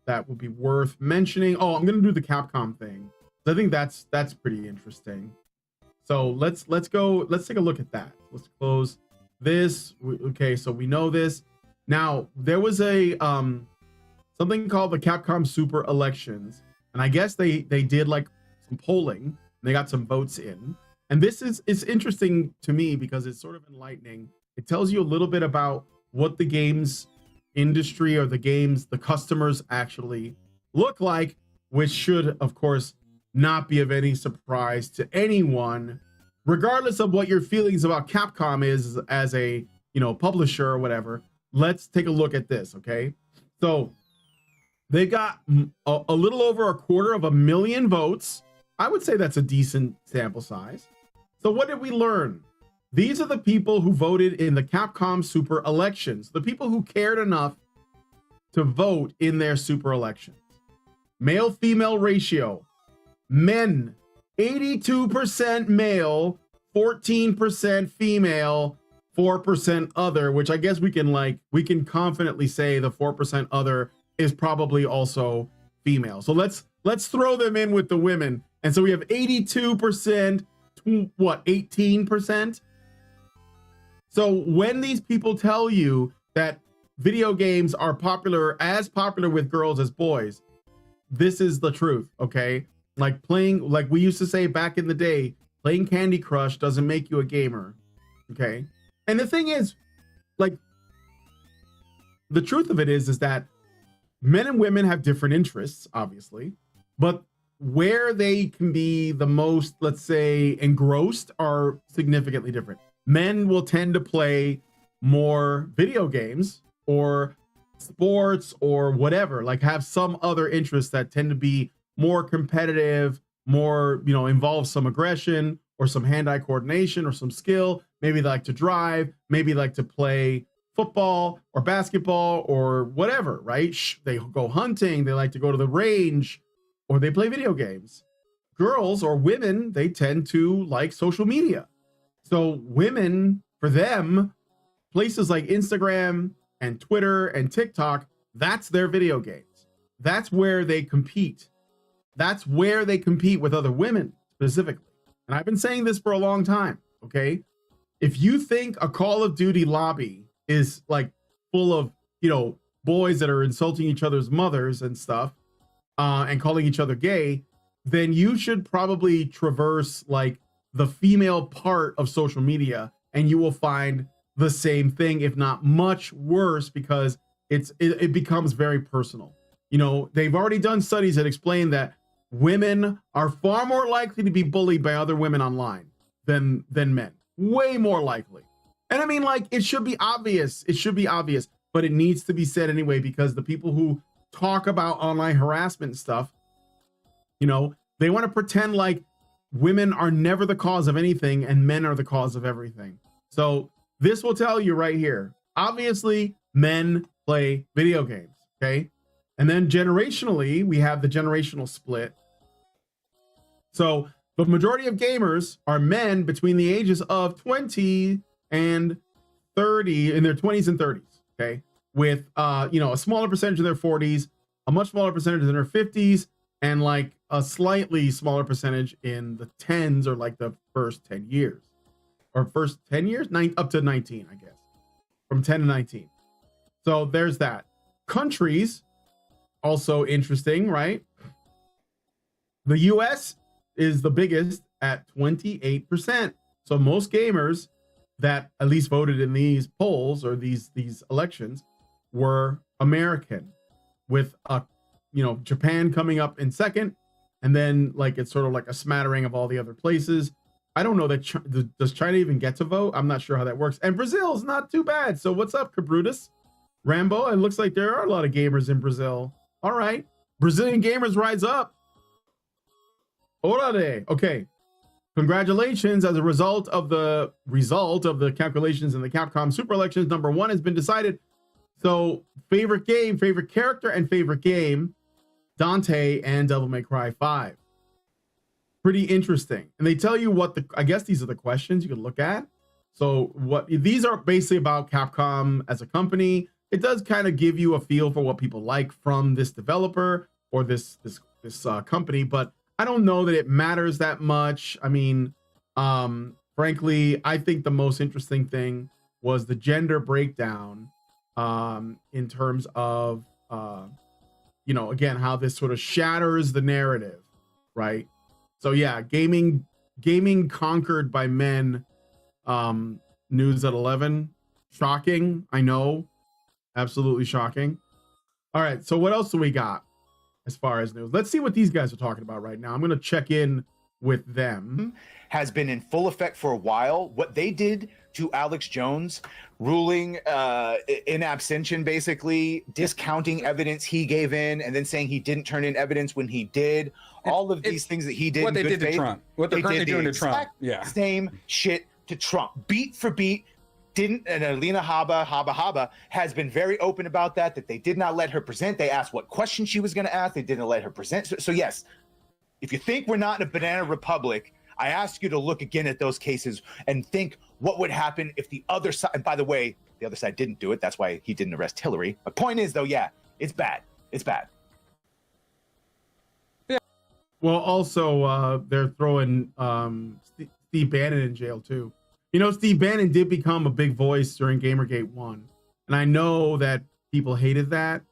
[SPEAKER 5] that would be worth mentioning. Oh, I'm gonna do the Capcom thing. I think that's pretty interesting. So let's take a look at that. Let's close this. Okay, so we know this. Now there was a something called the Capcom Super Elections, and I guess they did some polling. And they got some votes in, and this is interesting to me because it's sort of enlightening. It tells you a little bit about what the games industry or the customers actually look like, which should, of course, not be of any surprise to anyone, regardless of what your feelings about Capcom is as a publisher or whatever. Let's take a look at this. Okay, so they got a little over 250,000 votes. I would say that's a decent sample size. So what did we learn? These are the people who voted in the Capcom Super Elections, the people who cared enough to vote in their Super Elections. Male-female ratio. Men, 82% male, 14% female, 4% other, which I guess we can confidently say the 4% other is probably also female. So let's throw them in with the women. And so we have 82% to 18%. So when these people tell you that video games are as popular with girls as boys, this is the truth, okay? Like we used to say back in the day, playing Candy Crush doesn't make you a gamer, okay? And the thing is, the truth of it is that men and women have different interests, obviously, but where they can be the most, let's say, engrossed are significantly different. Men will tend to play more video games or sports or whatever, like have some other interests that tend to be more competitive, more, you know, involve some aggression or some hand-eye coordination or some skill. Maybe they like to drive, maybe like to play football or basketball or whatever, right? They go hunting, they like to go to the range, or they play video games. Girls or women, they tend to like social media. So women, for them, places like Instagram and Twitter and TikTok, that's their video games. That's where they compete. That's where they compete with other women specifically. And I've been saying this for a long time, okay? If you think a Call of Duty lobby is like full of, you know, boys that are insulting each other's mothers and stuff, and calling each other gay, then you should probably traverse like the female part of social media and you will find the same thing, if not much worse, because it becomes very personal. You know, they've already done studies that explain that women are far more likely to be bullied by other women online than men. Way more likely. And I mean, like, it should be obvious. It should be obvious, but it needs to be said anyway, because the people who talk about online harassment stuff, you know, they want to pretend like women are never the cause of anything and men are the cause of everything. So this will tell you right here. Obviously, men play video games, okay? And then generationally, we have the generational split. So the majority of gamers are men between the ages of 20 and 30, in their 20s and 30s, okay? With, you know, a smaller percentage in their 40s, a much smaller percentage in their 50s, and like a slightly smaller percentage in the 10s, or like the first 10 years. Or first 10 years? Up to 19, I guess. From 10 to 19. So there's that. Countries, also interesting, right? The US is the biggest at 28%. So most gamers that at least voted in these polls or these elections were American, with you know, Japan coming up in second, and then like it's sort of like a smattering of all the other places. I don't know that does China even get to vote? I'm not sure how that works. And Brazil's not too bad. So what's up, Cabrutus? Rambo, it looks like there are a lot of gamers in Brazil. All right, Brazilian gamers rise up. Orale. Okay. Congratulations. As a result of the calculations in the Capcom Super Elections, number 1 has been decided. So favorite game, favorite character, and favorite game, Dante and Devil May Cry 5. Pretty interesting. And they tell you what I guess these are the questions you can look at. So these are basically about Capcom as a company. It does kind of give you a feel for what people like from this developer or this company, but I don't know that it matters that much. I mean, frankly, I think the most interesting thing was the gender breakdown, in terms of, you know, again, how this sort of shatters the narrative, right? So yeah, gaming conquered by men, news at 11. Shocking, I know. Absolutely shocking. All right, so what else do we got as far as news? Let's see what these guys are talking about right now. I'm going to check in with them.
[SPEAKER 7] Has been in full effect for a while. What they did to Alex Jones, ruling in absentia, basically discounting evidence he gave in and then saying he didn't turn in evidence when he did. All of these things that he did.
[SPEAKER 6] What they did to Trump. What they're currently doing to Trump. Yeah.
[SPEAKER 7] Same shit to Trump. Beat for beat. And Alina Haba has been very open about that they did not let her present. They asked what question she was going to ask. They didn't let her present. So yes, if you think we're not in a banana republic, I ask you to look again at those cases and think what would happen if the other side, and by the way, the other side didn't do it. That's why he didn't arrest Hillary. The point is, though, yeah, it's bad. It's bad.
[SPEAKER 6] Yeah.
[SPEAKER 5] Well, also, they're throwing Steve Bannon in jail, too. You know, Steve Bannon did become a big voice during Gamergate 1. And I know that people hated that.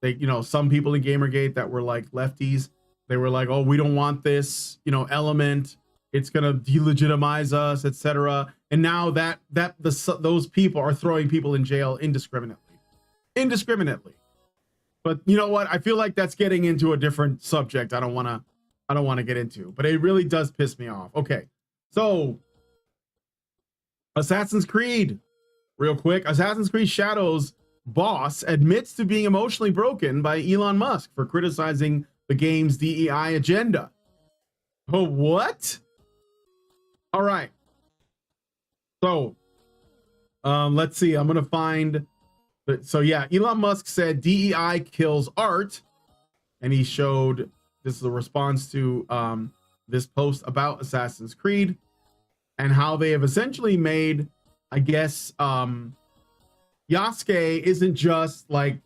[SPEAKER 5] They, you know, some people in Gamergate that were like lefties, they were like, oh, we don't want this, you know, element. It's going to delegitimize us, etc. And now those people are throwing people in jail indiscriminately. But you know what? I feel like that's getting into a different subject. I don't want I don't want to get into, but it really does piss me off. Okay, so Assassin's Creed, real quick. Assassin's Creed Shadows boss admits to being emotionally broken by Elon Musk for criticizing the game's DEI agenda. Oh, what? All right. So, let's see. I'm gonna find. So yeah, Elon Musk said DEI kills art, and he showed. This is a response to this post about Assassin's Creed and how they have essentially made, I guess, Yasuke isn't just like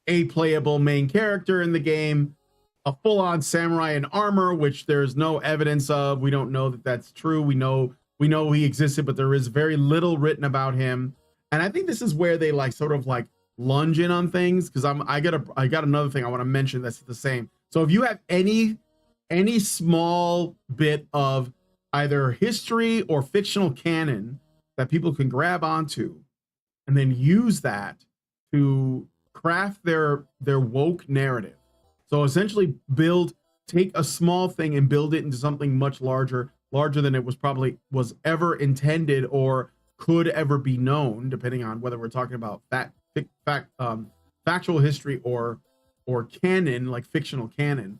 [SPEAKER 5] a playable main character in the game, a full-on samurai in armor, which there's no evidence of. We don't know that that's true. We know he existed, but there is very little written about him. And I think this is where they like sort of like lunge in on things, because I got another thing I want to mention that's the same. So if you have any small bit of either history or fictional canon that people can grab onto and then use that to craft their woke narrative. So essentially take a small thing and build it into something much larger than it was ever intended or could ever be known, depending on whether we're talking about factual history or canon, like fictional canon,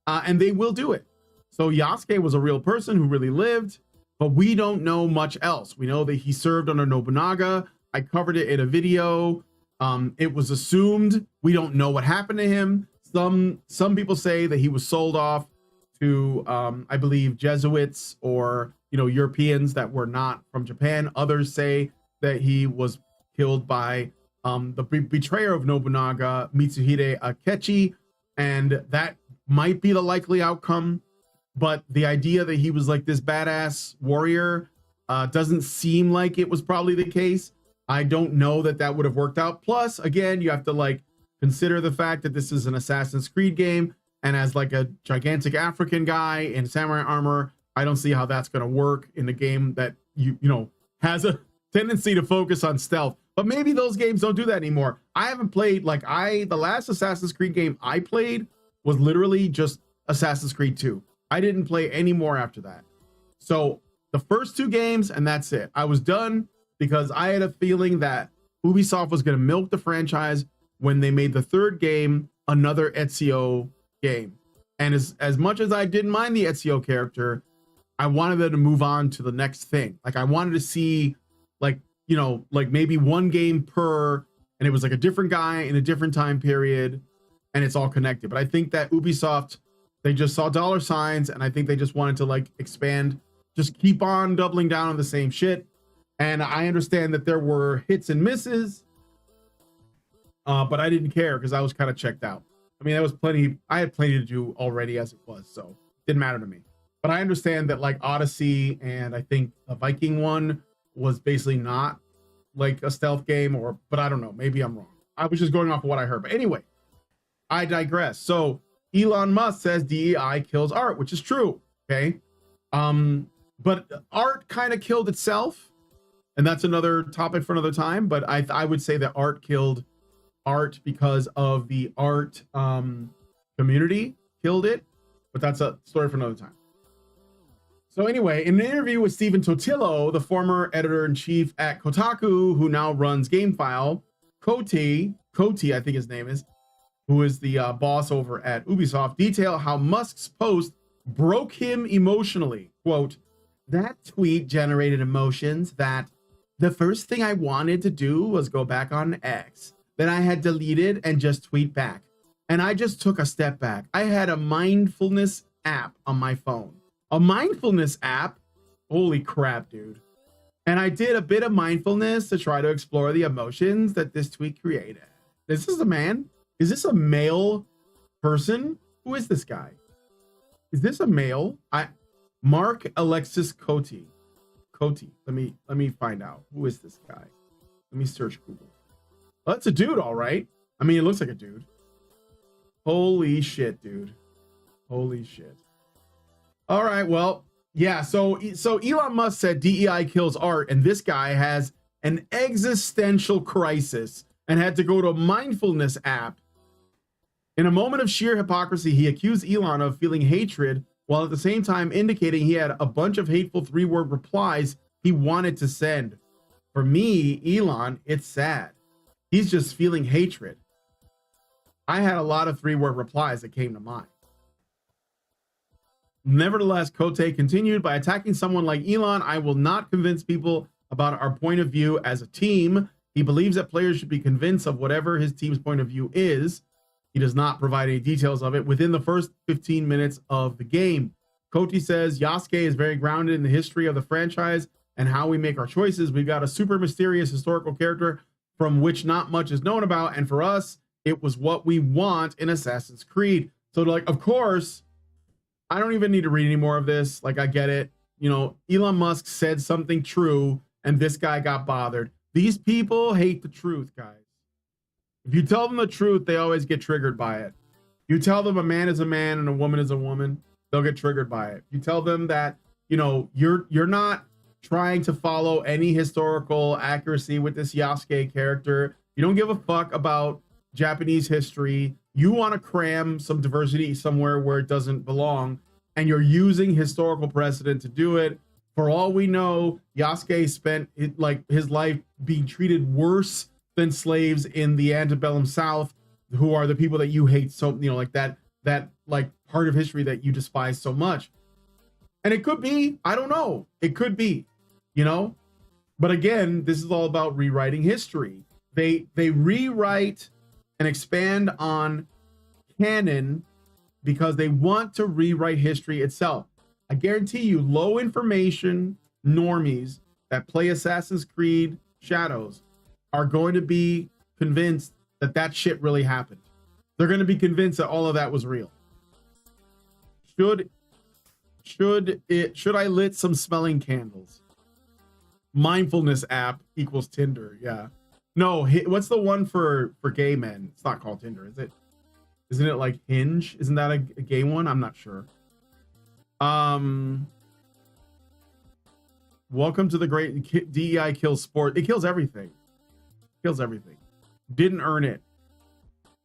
[SPEAKER 5] and they will do it. So Yasuke was a real person who really lived, but we don't know much else. We know that he served under Nobunaga. I covered it in a video. It was assumed. We don't know what happened to him. Some people say that he was sold off to, I believe, Jesuits or Europeans that were not from Japan. Others say that he was killed by the betrayer of Nobunaga, Mitsuhide Akechi, and that might be the likely outcome. But the idea that he was like this badass warrior doesn't seem like it was probably the case. I don't know that would have worked out. Plus, again, you have to like consider the fact that this is an Assassin's Creed game, and as like a gigantic African guy in samurai armor, I don't see how that's going to work in a game that you know has a tendency to focus on stealth. But maybe those games don't do that anymore. I haven't played the last Assassin's Creed game I played was literally just Assassin's Creed 2. I didn't play any more after that. So the first two games, and that's it. I was done because I had a feeling that Ubisoft was going to milk the franchise when they made the third game another Ezio game. And as much as I didn't mind the Ezio character, I wanted them to move on to the next thing. Like I wanted to see like maybe one game per, and it was like a different guy in a different time period, and it's all connected. But I think that Ubisoft, they just saw dollar signs, and I think they just wanted to like expand, just keep on doubling down on the same shit. And I understand that there were hits and misses, but I didn't care because I was kind of checked out. I mean, I had plenty to do already as it was, so it didn't matter to me. But I understand that like Odyssey and I think a Viking one was basically not like a stealth game, but I don't know, maybe I'm wrong. I was just going off of what I heard. But anyway, I digress. So Elon Musk says DEI kills art, which is true. Okay. But art kind of killed itself, and that's another topic for another time. But I would say that art killed art because of the art community killed it, but that's a story for another time. So anyway, in an interview with Stephen Totillo, the former editor-in-chief at Kotaku, who now runs GameFile, Koti, I think his name is, who is the boss over at Ubisoft, detail how Musk's post broke him emotionally. Quote, "That tweet generated emotions that the first thing I wanted to do was go back on X. Then I had deleted and just tweet back. And I just took a step back. I had a mindfulness app on my phone. A mindfulness app? Holy crap, dude. And I did a bit of mindfulness to try to explore the emotions that this tweet created." Is this a man? Is this a male person? Who is this guy? Is this a male? Mark Alexis Koti. Let me find out. Who is this guy? Let me search Google. Oh, that's a dude, all right. I mean, it looks like a dude. Holy shit, dude. Holy shit. All right, well, yeah, so Elon Musk said DEI kills art, and this guy has an existential crisis and had to go to a mindfulness app In a moment of sheer hypocrisy, he accused Elon of feeling hatred while at the same time indicating he had a bunch of hateful 3-word replies he wanted to send. For me, Elon, it's sad. He's just feeling hatred. I had a lot of 3-word replies that came to mind. Nevertheless, Kote continued, by attacking someone like Elon, I will not convince people about our point of view as a team. He believes that players should be convinced of whatever his team's point of view is. He does not provide any details of it within the first 15 minutes of the game. Kote says Yasuke is very grounded in the history of the franchise and how we make our choices. We've got a super mysterious historical character from which not much is known about, and for us, it was what we want in Assassin's Creed. So, like, of course, I don't even need to read any more of this. Like, I get it. You know, Elon Musk said something true, and this guy got bothered. These people hate the truth, guys. If you tell them the truth, they always get triggered by it. You tell them a man is a man and a woman is a woman, they'll get triggered by it. You tell them that, you know, you're not trying to follow any historical accuracy with this Yasuke character. You don't give a fuck about Japanese history. You want to cram some diversity somewhere where it doesn't belong, and you're using historical precedent to do it. For all we know, Yasuke spent his life being treated worse than slaves in the antebellum South, who are the people that you hate so, you know, like that like part of history that you despise so much. And it could be, I don't know, it could be, you know, but again, this is all about rewriting history. They rewrite and expand on canon because they want to rewrite history itself. I guarantee you, low information normies that play Assassin's Creed Shadows are going to be convinced that that shit really happened. They're going to be convinced that all of that was real. Should I lit some smelling candles? Mindfulness app equals Tinder. Yeah. No, what's the one for gay men? It's not called Tinder, is it? Isn't it like Hinge? Isn't that a gay one? I'm not sure. Welcome to the great DEI kills sport. It kills everything. Kills everything. Didn't earn it.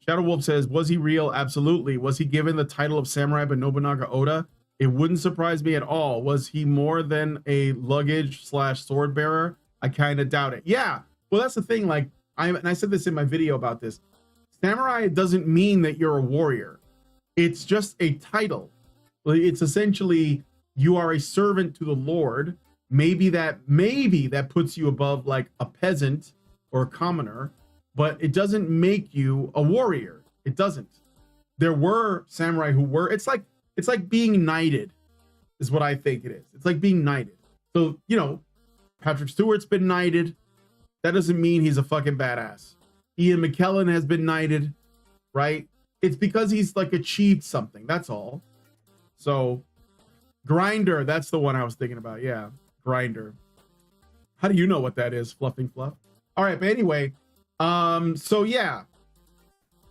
[SPEAKER 5] Shadow Wolf says, was he real? Absolutely. Was he given the title of samurai by Nobunaga Oda? It wouldn't surprise me at all. Was he more than a luggage / sword bearer? I kind of doubt it. Yeah. Well, that's the thing. Like, I said this in my video about this. Samurai doesn't mean that you're a warrior. It's just a title. It's essentially you are a servant to the Lord. Maybe that puts you above like a peasant or a commoner, but it doesn't make you a warrior. It doesn't. There were samurai who were. It's like being knighted, is what I think it is. It's like being knighted. So, you know, Patrick Stewart's been knighted. That doesn't mean he's a fucking badass. Ian McKellen has been knighted, right? It's because he's like achieved something. That's all. So, Grinder, that's the one I was thinking about. Yeah, Grinder. How do you know what that is, Fluffing Fluff? All right, but anyway, so yeah.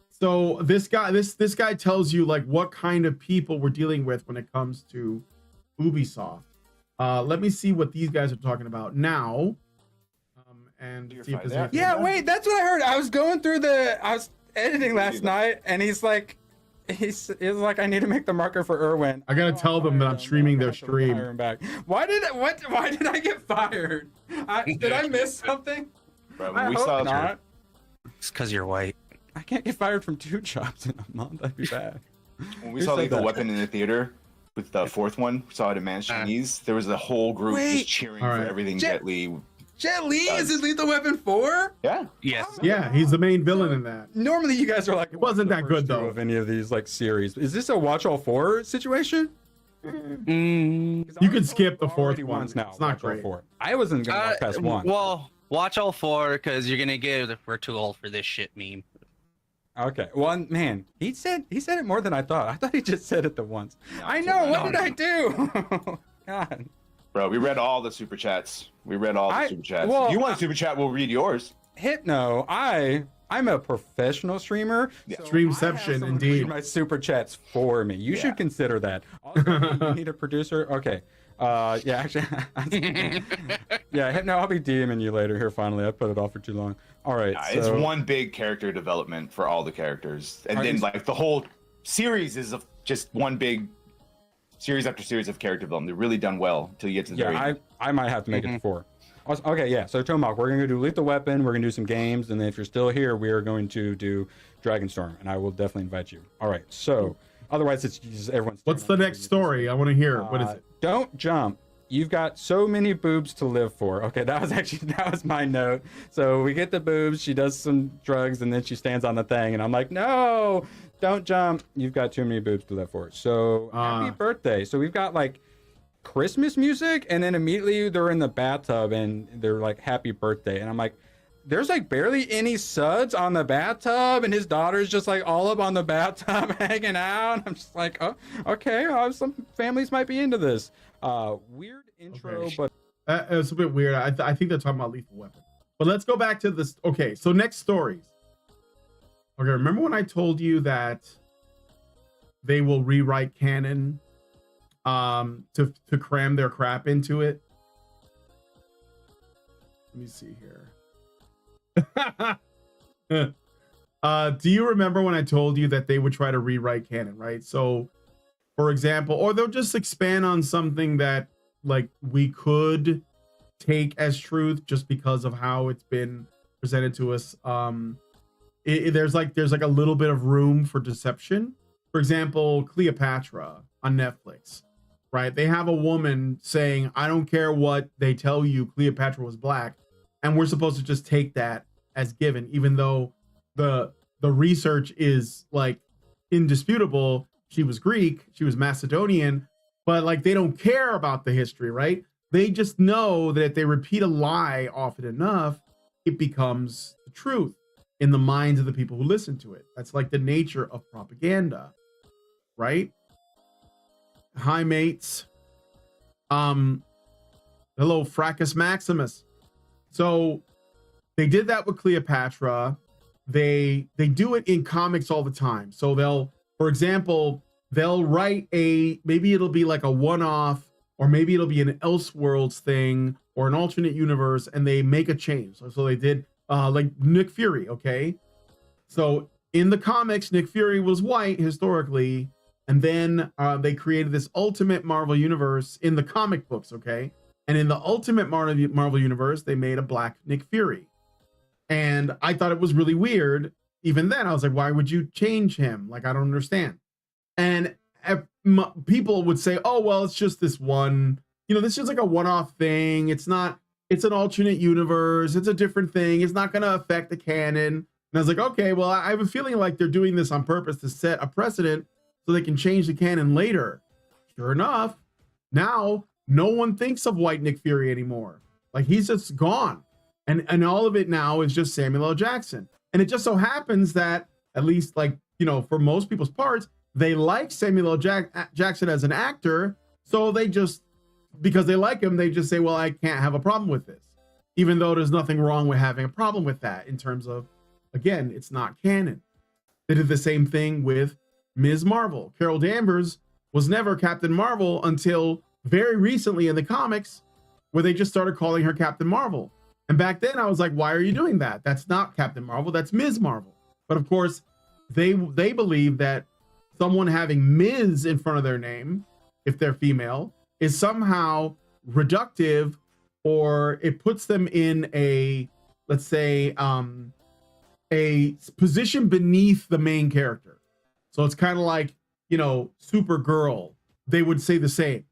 [SPEAKER 5] So this guy tells you like what kind of people we're dealing with when it comes to Ubisoft. Let me see what these guys are talking about now. And see if there's anything.
[SPEAKER 6] Yeah, wait, that's what I heard. I was going through I was editing last night, and he's like, I need to make the marker for Irwin.
[SPEAKER 5] I gotta tell them that I'm streaming their stream.
[SPEAKER 6] Why did I get fired? Did I miss something?
[SPEAKER 7] Bro, when we saw
[SPEAKER 6] not.
[SPEAKER 13] It's because you're white.
[SPEAKER 6] I can't get fired from 2 jobs in a month. That'd be bad.
[SPEAKER 7] When we saw Lethal Weapon in the theater with the 4th one, we saw it in Man's Chinese. There was a whole group just cheering for everything Jet Li.
[SPEAKER 6] Jet Li is in Lethal Weapon 4?
[SPEAKER 7] Yeah.
[SPEAKER 13] Yes.
[SPEAKER 5] Yeah, he's the main villain in that.
[SPEAKER 6] Normally, you guys are like,
[SPEAKER 5] it wasn't that good though.
[SPEAKER 6] Of any of these like series, is this a Watch All 4 situation?
[SPEAKER 5] You could skip the 4th one.
[SPEAKER 6] Now.
[SPEAKER 5] It's not great.
[SPEAKER 6] 4. I wasn't gonna watch past 1.
[SPEAKER 13] Well, watch all 4 because you're gonna get we're too old for this shit meme.
[SPEAKER 6] Okay. Well, man, he said it more than I thought. I thought he just said it the once. I know. What did I do? God.
[SPEAKER 7] Bro, we read all the super chats. Super chats.
[SPEAKER 6] Well,
[SPEAKER 7] if you want a super chat, we'll read yours.
[SPEAKER 6] Hypno, I'm a professional streamer.
[SPEAKER 7] Yeah.
[SPEAKER 6] So
[SPEAKER 5] Streamception, indeed.
[SPEAKER 6] Read my super chats for me. You should consider that. Also, you need a producer. Okay. Yeah, actually, yeah, no, I'll be DMing you later here. Finally, I put it off for too long. All right,
[SPEAKER 7] it's one big character development for all the characters, and then like the whole series is just one big series after series of character development. They're really done well until you get to the
[SPEAKER 6] yeah. I might have to make it to 4. Okay, yeah. So Tomahawk, we're gonna do Lethal Weapon. We're gonna do some games, and then if you're still here, we are going to do Dragonstorm, and I will definitely invite you. All right. So otherwise, it's just everyone's.
[SPEAKER 5] What's the next story? I want to hear. What is it?
[SPEAKER 6] Don't jump. You've got so many boobs to live for. Okay, that was my note. So we get the boobs. She does some drugs, and then she stands on the thing, and I'm like, no, don't jump. You've got too many boobs to live for. So happy birthday. So we've got like Christmas music, and then immediately they're in the bathtub, and they're like, happy birthday. And I'm like, there's like barely any suds on the bathtub, and his daughter's just like all up on the bathtub hanging out. I'm just like, oh, okay, some families might be into this. Weird intro,
[SPEAKER 5] Okay.
[SPEAKER 6] but
[SPEAKER 5] It's a bit weird. I think they're talking about Lethal Weapon. But let's go back to this. Okay, so next stories. Okay, remember when I told you that they will rewrite canon to cram their crap into it? Let me see here. Do you remember when I told you that they would try to rewrite canon, right? So, for example, or they'll just expand on something that like we could take as truth just because of how it's been presented to us. There's like a little bit of room for deception. For example, Cleopatra on Netflix, right? They have a woman saying, I don't care what they tell you, Cleopatra was black. And we're supposed to just take that as given, even though the research is like indisputable. She was Greek, she was Macedonian, but like they don't care about the history, right? They just know that if they repeat a lie often enough, it becomes the truth in the minds of the people who listen to it. That's like the nature of propaganda, right? Hi, mates. Hello, Fracas Maximus. So they did that with Cleopatra. They do it in comics all the time. So they'll, for example, they'll write maybe it'll be like a one-off, or maybe it'll be an Elseworlds thing or an alternate universe, and they make a change. So they did like Nick Fury, okay? So in the comics, Nick Fury was white historically, and then they created this Ultimate Marvel Universe in the comic books, okay? And in the Ultimate Marvel Universe, they made a black Nick Fury. And I thought it was really weird. Even then, I was like, why would you change him? Like, I don't understand. And people would say, oh, well, it's just this one, this is just like a one-off thing. It's not, it's an alternate universe. It's a different thing. It's not going to affect the canon. And I was like, okay, well, I have a feeling like they're doing this on purpose to set a precedent so they can change the canon later. Sure enough, now no one thinks of white Nick Fury anymore. Like, he's just gone. And all of it now is just Samuel L. Jackson. And it just so happens that, at least like, for most people's parts, they like Samuel L. Jackson as an actor. So they just, because they like him, they just say, well, I can't have a problem with this. Even though there's nothing wrong with having a problem with that in terms of, again, it's not canon. They did the same thing with Ms. Marvel. Carol Danvers was never Captain Marvel until very recently in the comics, where they just started calling her Captain Marvel. And back then I was like, why are you doing that? That's not Captain Marvel, that's Ms. Marvel. But of course, they believe that someone having Ms. in front of their name, if they're female, is somehow reductive, or it puts them in a, let's say, a position beneath the main character. So it's kind of like, Supergirl. They would say the same,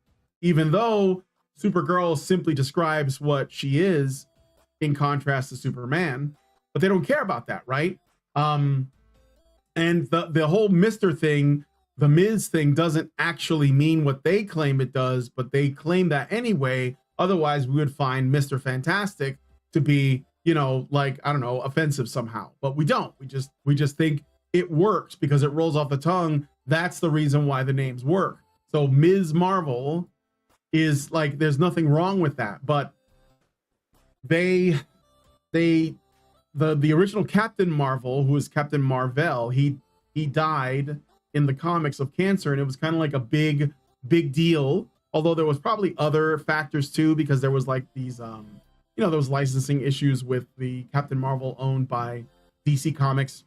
[SPEAKER 5] even though Supergirl simply describes what she is in contrast to Superman, but they don't care about that, right? And the whole Mr. thing, the Ms. thing, doesn't actually mean what they claim it does, but they claim that anyway. Otherwise, we would find Mr. Fantastic to be, like, I don't know, offensive somehow. But we don't. We just think it works because it rolls off the tongue. That's the reason why the names work. So Ms. Marvel is like, there's nothing wrong with that, but the original Captain Marvel, who was Captain Marvel, he died in the comics of cancer, and it was kind of like a big deal although there was probably other factors too, because there was like these, those licensing issues with the Captain Marvel owned by DC Comics.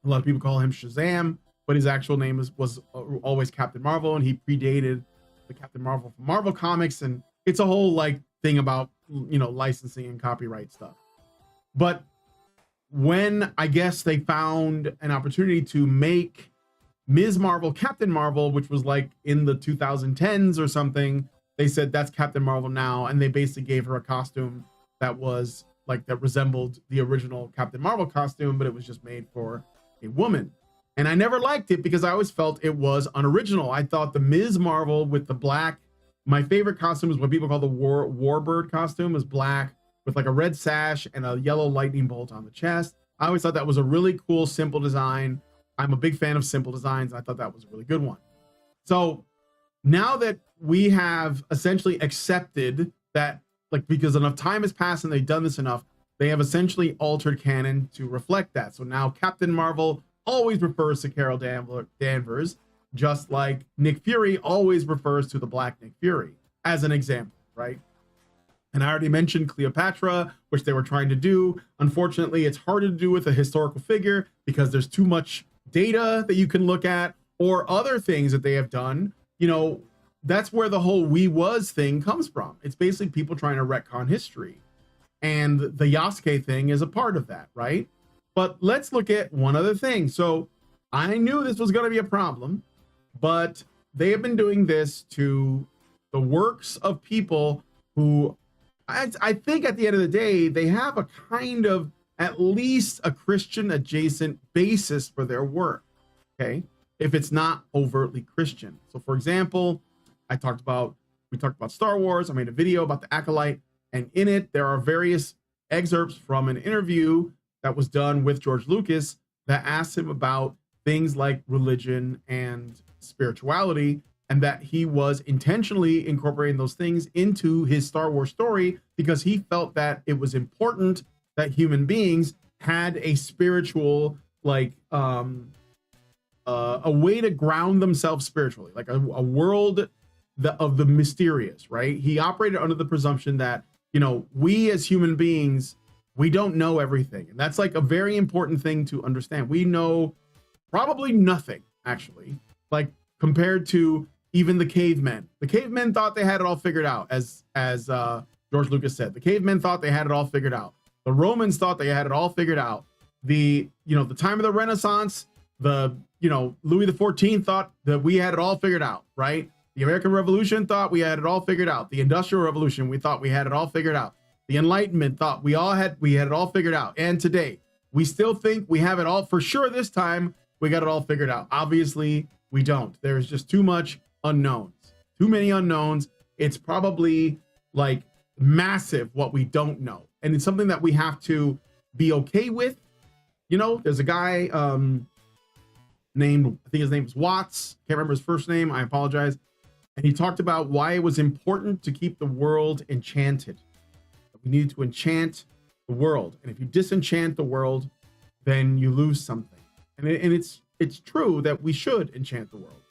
[SPEAKER 5] A lot of people call him Shazam, but his actual name was always Captain Marvel, and he predated the Captain Marvel from Marvel Comics, and it's a whole like thing about licensing and copyright stuff. But when I guess they found an opportunity to make Ms. Marvel Captain Marvel, which was like in the 2010s or something, they said that's Captain Marvel now, and they basically gave her a costume that was like that resembled the original Captain Marvel costume, but it was just made for a woman. And I never liked it because I always felt it was unoriginal. I thought the Ms. Marvel with the black, my favorite costume is what people call the Warbird costume, is black with like a red sash and a yellow lightning bolt on the chest. I always thought that was a really cool, simple design. I'm a big fan of simple designs. I thought that was a really good one. So now that we have essentially accepted that, like, because enough time has passed and they've done this enough, they have essentially altered canon to reflect that. So now Captain Marvel always refers to Carol Danvers, just like Nick Fury always refers to the Black Nick Fury, as an example, right? And I already mentioned Cleopatra, which they were trying to do. Unfortunately, it's harder to do with a historical figure because there's too much data that you can look at, or other things that they have done. That's where the whole "we was" thing comes from. It's basically people trying to retcon history. And the Yasuke thing is a part of that, right? But let's look at one other thing. So I knew this was going to be a problem, but they have been doing this to the works of people who I think at the end of the day, they have a kind of at least a Christian adjacent basis for their work. Okay. If it's not overtly Christian. So for example, we talked about Star Wars. I made a video about the Acolyte, and in it, there are various excerpts from an interview that was done with George Lucas that asked him about things like religion and spirituality, and that he was intentionally incorporating those things into his Star Wars story because he felt that it was important that human beings had a spiritual, like, a way to ground themselves spiritually, like a world of the mysterious, right? He operated under the presumption that, we as human beings, we don't know everything. And that's like a very important thing to understand. We know probably nothing, actually, like compared to even the cavemen. The cavemen thought they had it all figured out, as George Lucas said. The cavemen thought they had it all figured out. The Romans thought they had it all figured out. The time of the Renaissance, Louis XIV thought that we had it all figured out, right? The American Revolution thought we had it all figured out. The Industrial Revolution, we thought we had it all figured out. The Enlightenment thought we had it all figured out. And today, we still think we have it all for sure. This time, we got it all figured out. Obviously, we don't. There's just too much unknowns, too many unknowns. It's probably like massive what we don't know. And it's something that we have to be okay with. There's a guy named, I think his name is Watts. Can't remember his first name. I apologize. And he talked about why it was important to keep the world enchanted. We needed to enchant the world. And if you disenchant the world, then you lose something. And it's true that we should enchant the world.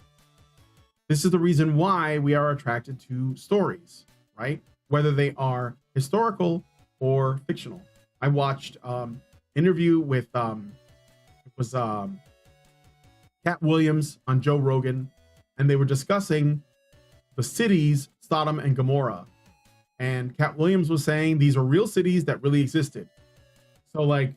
[SPEAKER 5] This is the reason why we are attracted to stories, right? Whether they are historical or fictional. I watched interview with Cat Williams on Joe Rogan, and they were discussing the cities Sodom and Gomorrah. And Cat Williams was saying these are real cities that really existed. So like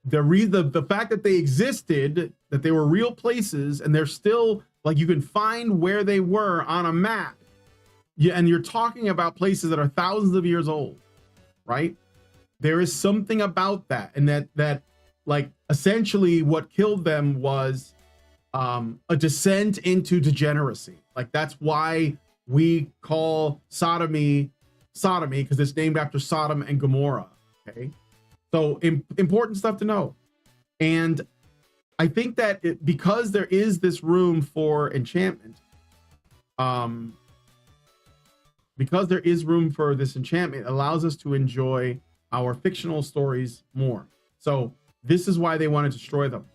[SPEAKER 5] the fact that they existed, that they were real places, and they're still, like, you can find where they were on a map. Yeah, and you're talking about places that are thousands of years old, right? There is something about that, and that like essentially what killed them was a descent into degeneracy. Like that's why we call sodomy because it's named after Sodom and Gomorrah. Okay, so important stuff to know. And I think that because there is this room for enchantment, because there is room for this enchantment, it allows us to enjoy our fictional stories more. So this is why they want to destroy them.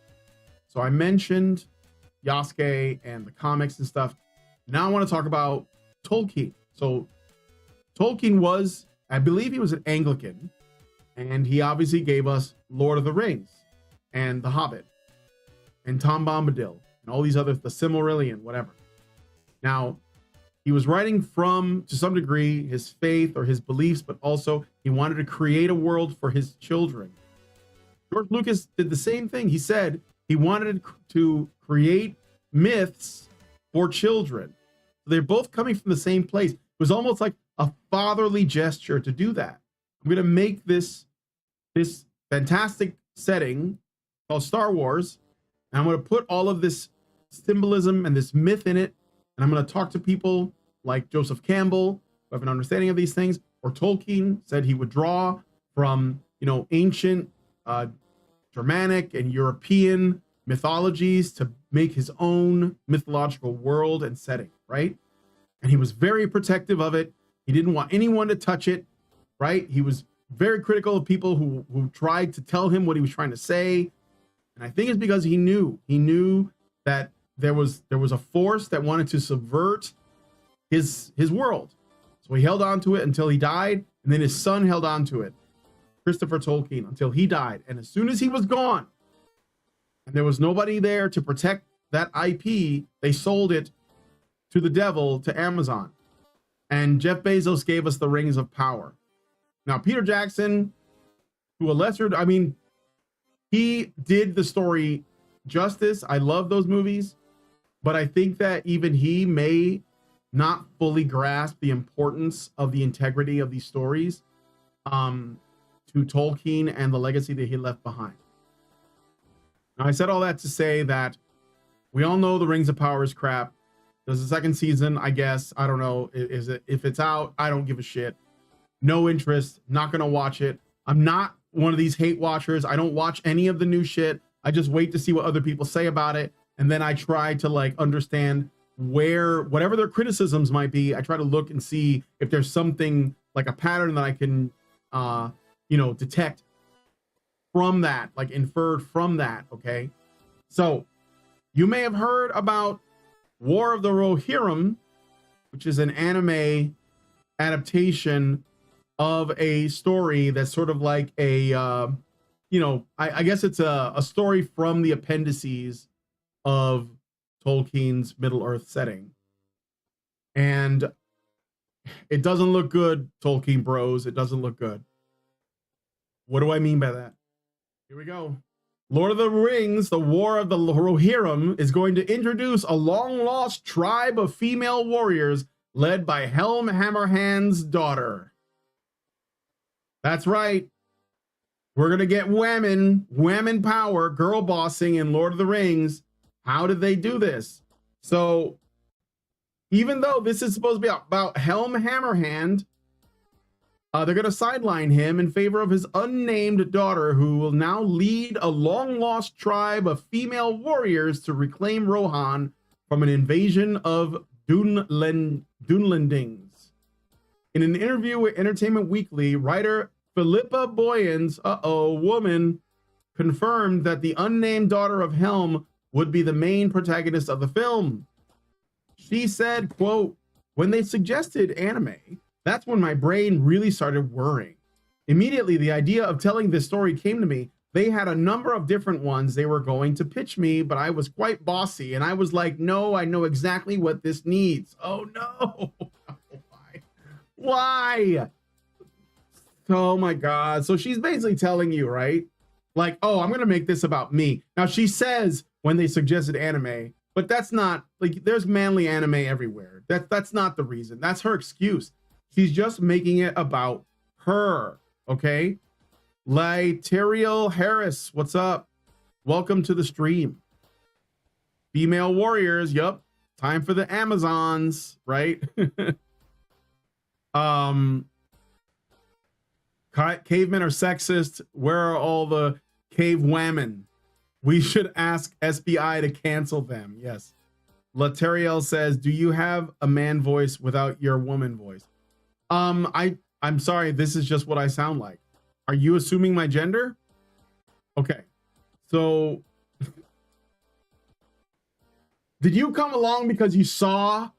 [SPEAKER 5] So I mentioned Yasuke and the comics and stuff. Now I want to talk about Tolkien. So Tolkien was, I believe he was an Anglican, and he obviously gave us Lord of the Rings and The Hobbit and Tom Bombadil and all these other, the Silmarillion, whatever. Now, he was writing from, to some degree, his faith or his beliefs, but also he wanted to create a world for his children. George Lucas did the same thing. He said he wanted to create myths for children. They're both coming from the same place. It was almost like a fatherly gesture to do that. I'm going to make this fantastic setting called Star Wars, and I'm going to put all of this symbolism and this myth in it, and I'm going to talk to people like Joseph Campbell, who have an understanding of these things, or Tolkien said he would draw from, ancient Germanic and European mythologies to make his own mythological world and setting, right? And he was very protective of it. He didn't want anyone to touch it, right? He was very critical of people who tried to tell him what he was trying to say. And I think it's because he knew that there was a force that wanted to subvert his world. So he held on to it until he died, and then his son held on to it, Christopher Tolkien, until he died. And as soon as he was gone, and there was nobody there to protect that IP, they sold it to the devil, to Amazon. And Jeff Bezos gave us the Rings of Power. Now, Peter Jackson, to a lesser, he did the story justice. I love those movies, but I think that even he may not fully grasp the importance of the integrity of these stories to Tolkien and the legacy that he left behind. Now, I said all that to say that we all know the Rings of Power is crap. There's a second season, I guess. I don't know. If it's out, I don't give a shit. No interest. Not going to watch it. I'm not one of these hate watchers. I don't watch any of the new shit. I just wait to see what other people say about it. And then I try to understand whatever their criticisms might be. I try to look and see if there's something like a pattern that I can, detect from that, inferred from that. Okay. So you may have heard about War of the Rohirrim, which is an anime adaptation of a story that's sort of like a, I guess it's a story from the appendices of Tolkien's Middle-earth setting. And it doesn't look good, Tolkien bros. It doesn't look good. What do I mean by that? Here we go. Lord of the Rings, the War of the Rohirrim, is going to introduce a long-lost tribe of female warriors led by Helm Hammerhand's daughter. That's right. We're going to get women power, girl bossing in Lord of the Rings. How did they do this? So even though this is supposed to be about Helm Hammerhand, they're going to sideline him in favor of his unnamed daughter, who will now lead a long-lost tribe of female warriors to reclaim Rohan from an invasion of Dunlendings. In an interview with Entertainment Weekly, writer Philippa Boyens, woman, confirmed that the unnamed daughter of Helm would be the main protagonist of the film. She said, quote, "When they suggested anime, that's when my brain really started whirring. Immediately, the idea of telling this story came to me. They had a number of different ones they were going to pitch me, but I was quite bossy, and I was like, no, I know exactly what this needs." Oh, no. Why? Oh, my God. So she's basically telling you, right? Oh, I'm going to make this about me. Now, she says when they suggested anime, but that's not, there's manly anime everywhere. That's not the reason. That's her excuse. She's just making it about her, okay? Lyterial Harris, what's up? Welcome to the stream. Female warriors, yup. Time for the Amazons, right? Cavemen are sexist. Where are all the cave women? We should ask SBI to cancel them. Yes. Lateriel says, do you have a man voice without your woman voice? I'm sorry, this is just what I sound like. Are you assuming my gender? Okay. So did you come along because you saw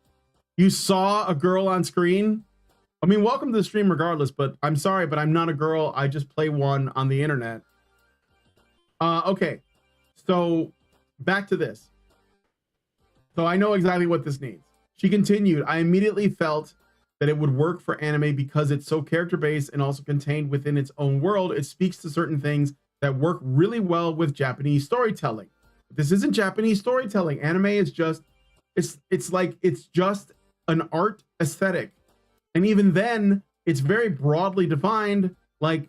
[SPEAKER 5] You saw a girl on screen? I mean, welcome to the stream regardless, but I'm sorry, but I'm not a girl. I just play one on the internet. Okay, so back to this. So I know exactly what this needs. She continued, I immediately felt that it would work for anime because it's so character-based and also contained within its own world. It speaks to certain things that work really well with Japanese storytelling. This isn't Japanese storytelling. Anime is just, it's just an art aesthetic. And even then, it's very broadly defined. Like,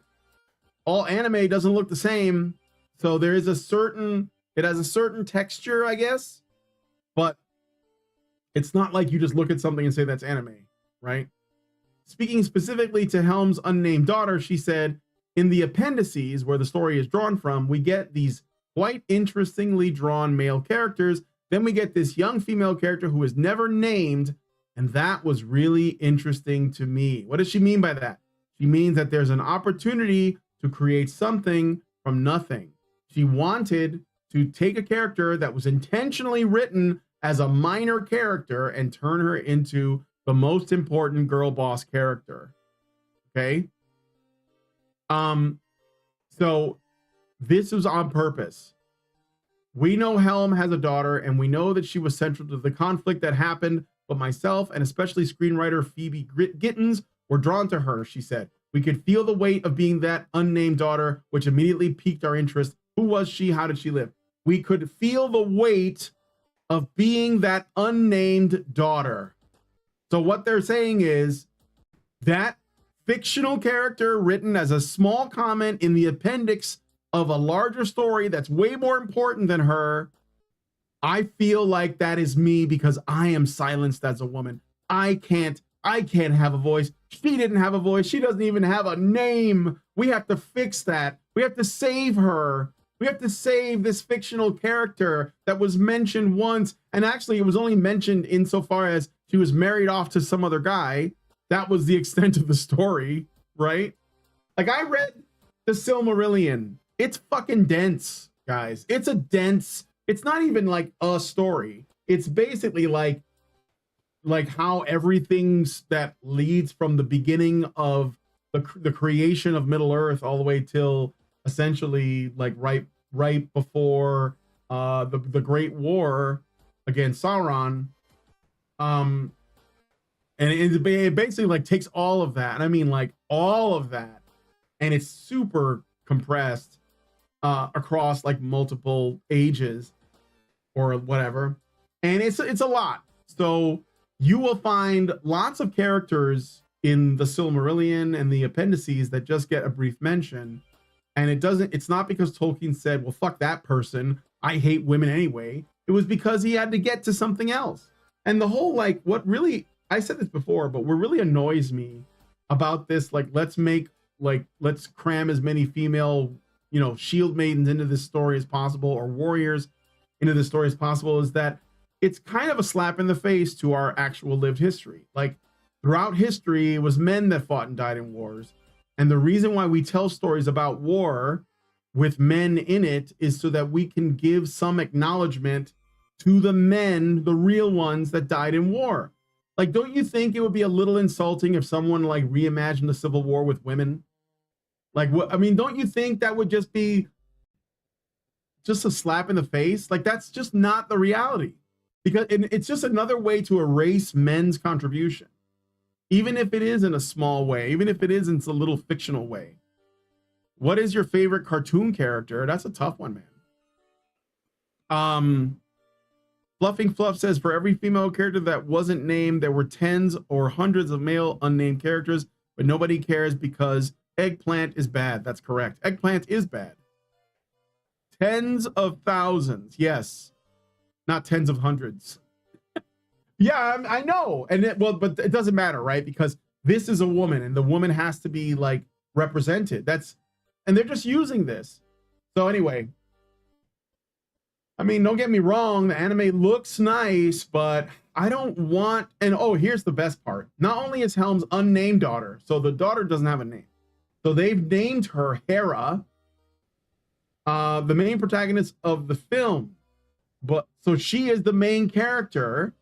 [SPEAKER 5] all anime doesn't look the same. So there is it has a certain texture, I guess. But it's not like you just look at something and say that's anime, right? Speaking specifically to Helm's unnamed daughter, she said, in the appendices where the story is drawn from, we get these quite interestingly drawn male characters. Then we get this young female character who is never named. And that was really interesting to me. What does she mean by that? She means that there's an opportunity to create something from nothing. She wanted to take a character that was intentionally written as a minor character and turn her into the most important girl boss character. Okay. So this was on purpose. We know Helm has a daughter, and we know that she was central to the conflict that happened, but myself and especially screenwriter Phoebe Gittins were drawn to her, she said. We could feel the weight of being that unnamed daughter, which immediately piqued our interest. Who was she? How did she live? We could feel the weight of being that unnamed daughter. So what they're saying is that fictional character written as a small comment in the appendix of a larger story that's way more important than her, I feel like that is me because I am silenced as a woman. I can't have a voice. She didn't have a voice. She doesn't even have a name. We have to fix that. We have to save her. We have to save this fictional character that was mentioned once. And actually, it was only mentioned insofar as she was married off to some other guy. That was the extent of the story, right? Like, I read the Silmarillion. It's fucking dense, guys. It's not even like a story. It's basically like how everything's that leads from the beginning of the creation of Middle Earth all the way till essentially like right before the Great War against Sauron. And it basically like takes all of that. And I mean like all of that. And it's super compressed across like multiple ages or whatever. And it's a lot. So you will find lots of characters in the Silmarillion and the appendices that just get a brief mention. And it's not because Tolkien said, well, fuck that person, I hate women anyway. It was because he had to get to something else. And the whole, like, what really, I said this before, but what really annoys me about this, like, let's cram as many female, shield maidens into this story as possible, or warriors into this story as possible, is that it's kind of a slap in the face to our actual lived history. Like, throughout history, it was men that fought and died in wars. And the reason why we tell stories about war with men in it is so that we can give some acknowledgement to the men, the real ones that died in war. Like, don't you think it would be a little insulting if someone like reimagined the Civil War with women? Like, what? I mean, don't you think that would just be just a slap in the face? Like, that's just not the reality. Because it's just another way to erase men's contribution. Even if it is in a small way, even if it isn't a little fictional way. What is your favorite cartoon character? That's a tough one, man. Fluffing Fluff says, for every female character that wasn't named, there were tens or hundreds of male unnamed characters, but nobody cares because Eggplant is bad. That's correct. Eggplant is bad. Tens of thousands. Yes. Not tens of hundreds. Yeah, I know. But it doesn't matter, right? Because this is a woman and the woman has to be like represented. And they're just using this. So anyway, I mean, don't get me wrong. The anime looks nice, but I don't want, and oh, here's the best part. Not only is Helm's unnamed daughter, so the daughter doesn't have a name. So they've named her Hera, the main protagonist of the film. But so she is the main character,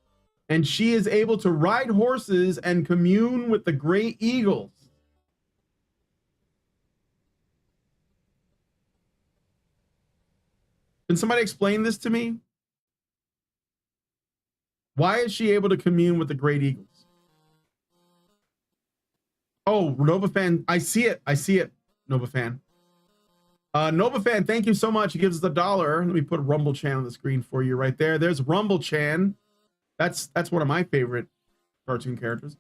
[SPEAKER 5] and she is able to ride horses and commune with the great eagles. Can somebody explain this to me? Why is she able to commune with the great eagles? Oh, Nova Fan, I see it. I see it, Nova Fan. Nova Fan, thank you so much. He gives us $1. Let me put Rumble Chan on the screen for you right there. There's Rumble Chan. That's one of my favorite cartoon characters.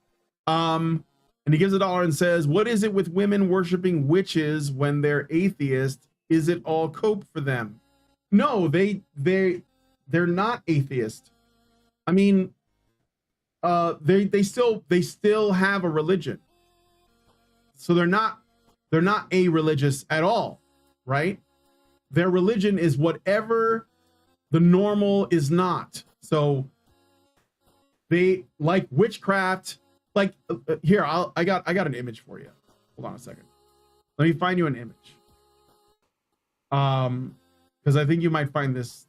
[SPEAKER 5] And he gives $1 and says, "What is it with women worshiping witches when they're atheist? Is it all cope for them?" No, they're not atheist. I mean, they still have a religion. So they're not a-religious at all, right? Their religion is whatever the normal is not. So they like witchcraft. Like here, I got an image for you. Hold on a second. Let me find you an image. Because I think you might find this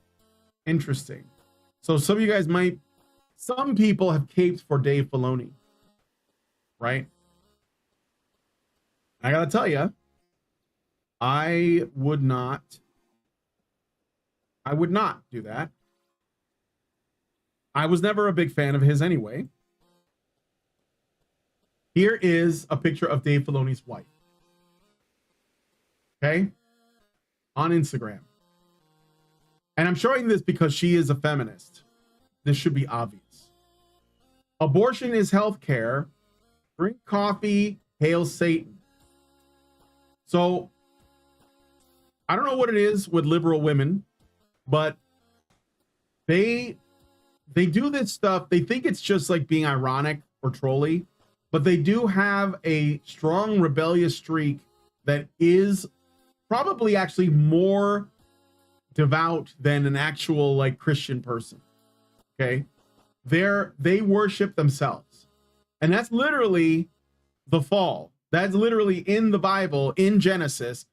[SPEAKER 5] interesting. So some of you guys might. Some people have caped for Dave Filoni, right? I gotta tell you, I would not do that. I was never a big fan of his anyway. Here is a picture of Dave Filoni's wife. Okay? On Instagram. And I'm showing this because she is a feminist. This should be obvious. Abortion is healthcare. Drink coffee. Hail Satan. So, I don't know what it is with liberal women, but they do this stuff. They think it's just like being ironic or trolly, but they do have a strong rebellious streak that is probably actually more devout than an actual like Christian person. Okay? They worship themselves. And that's literally the fall. That's literally in the Bible, in Genesis.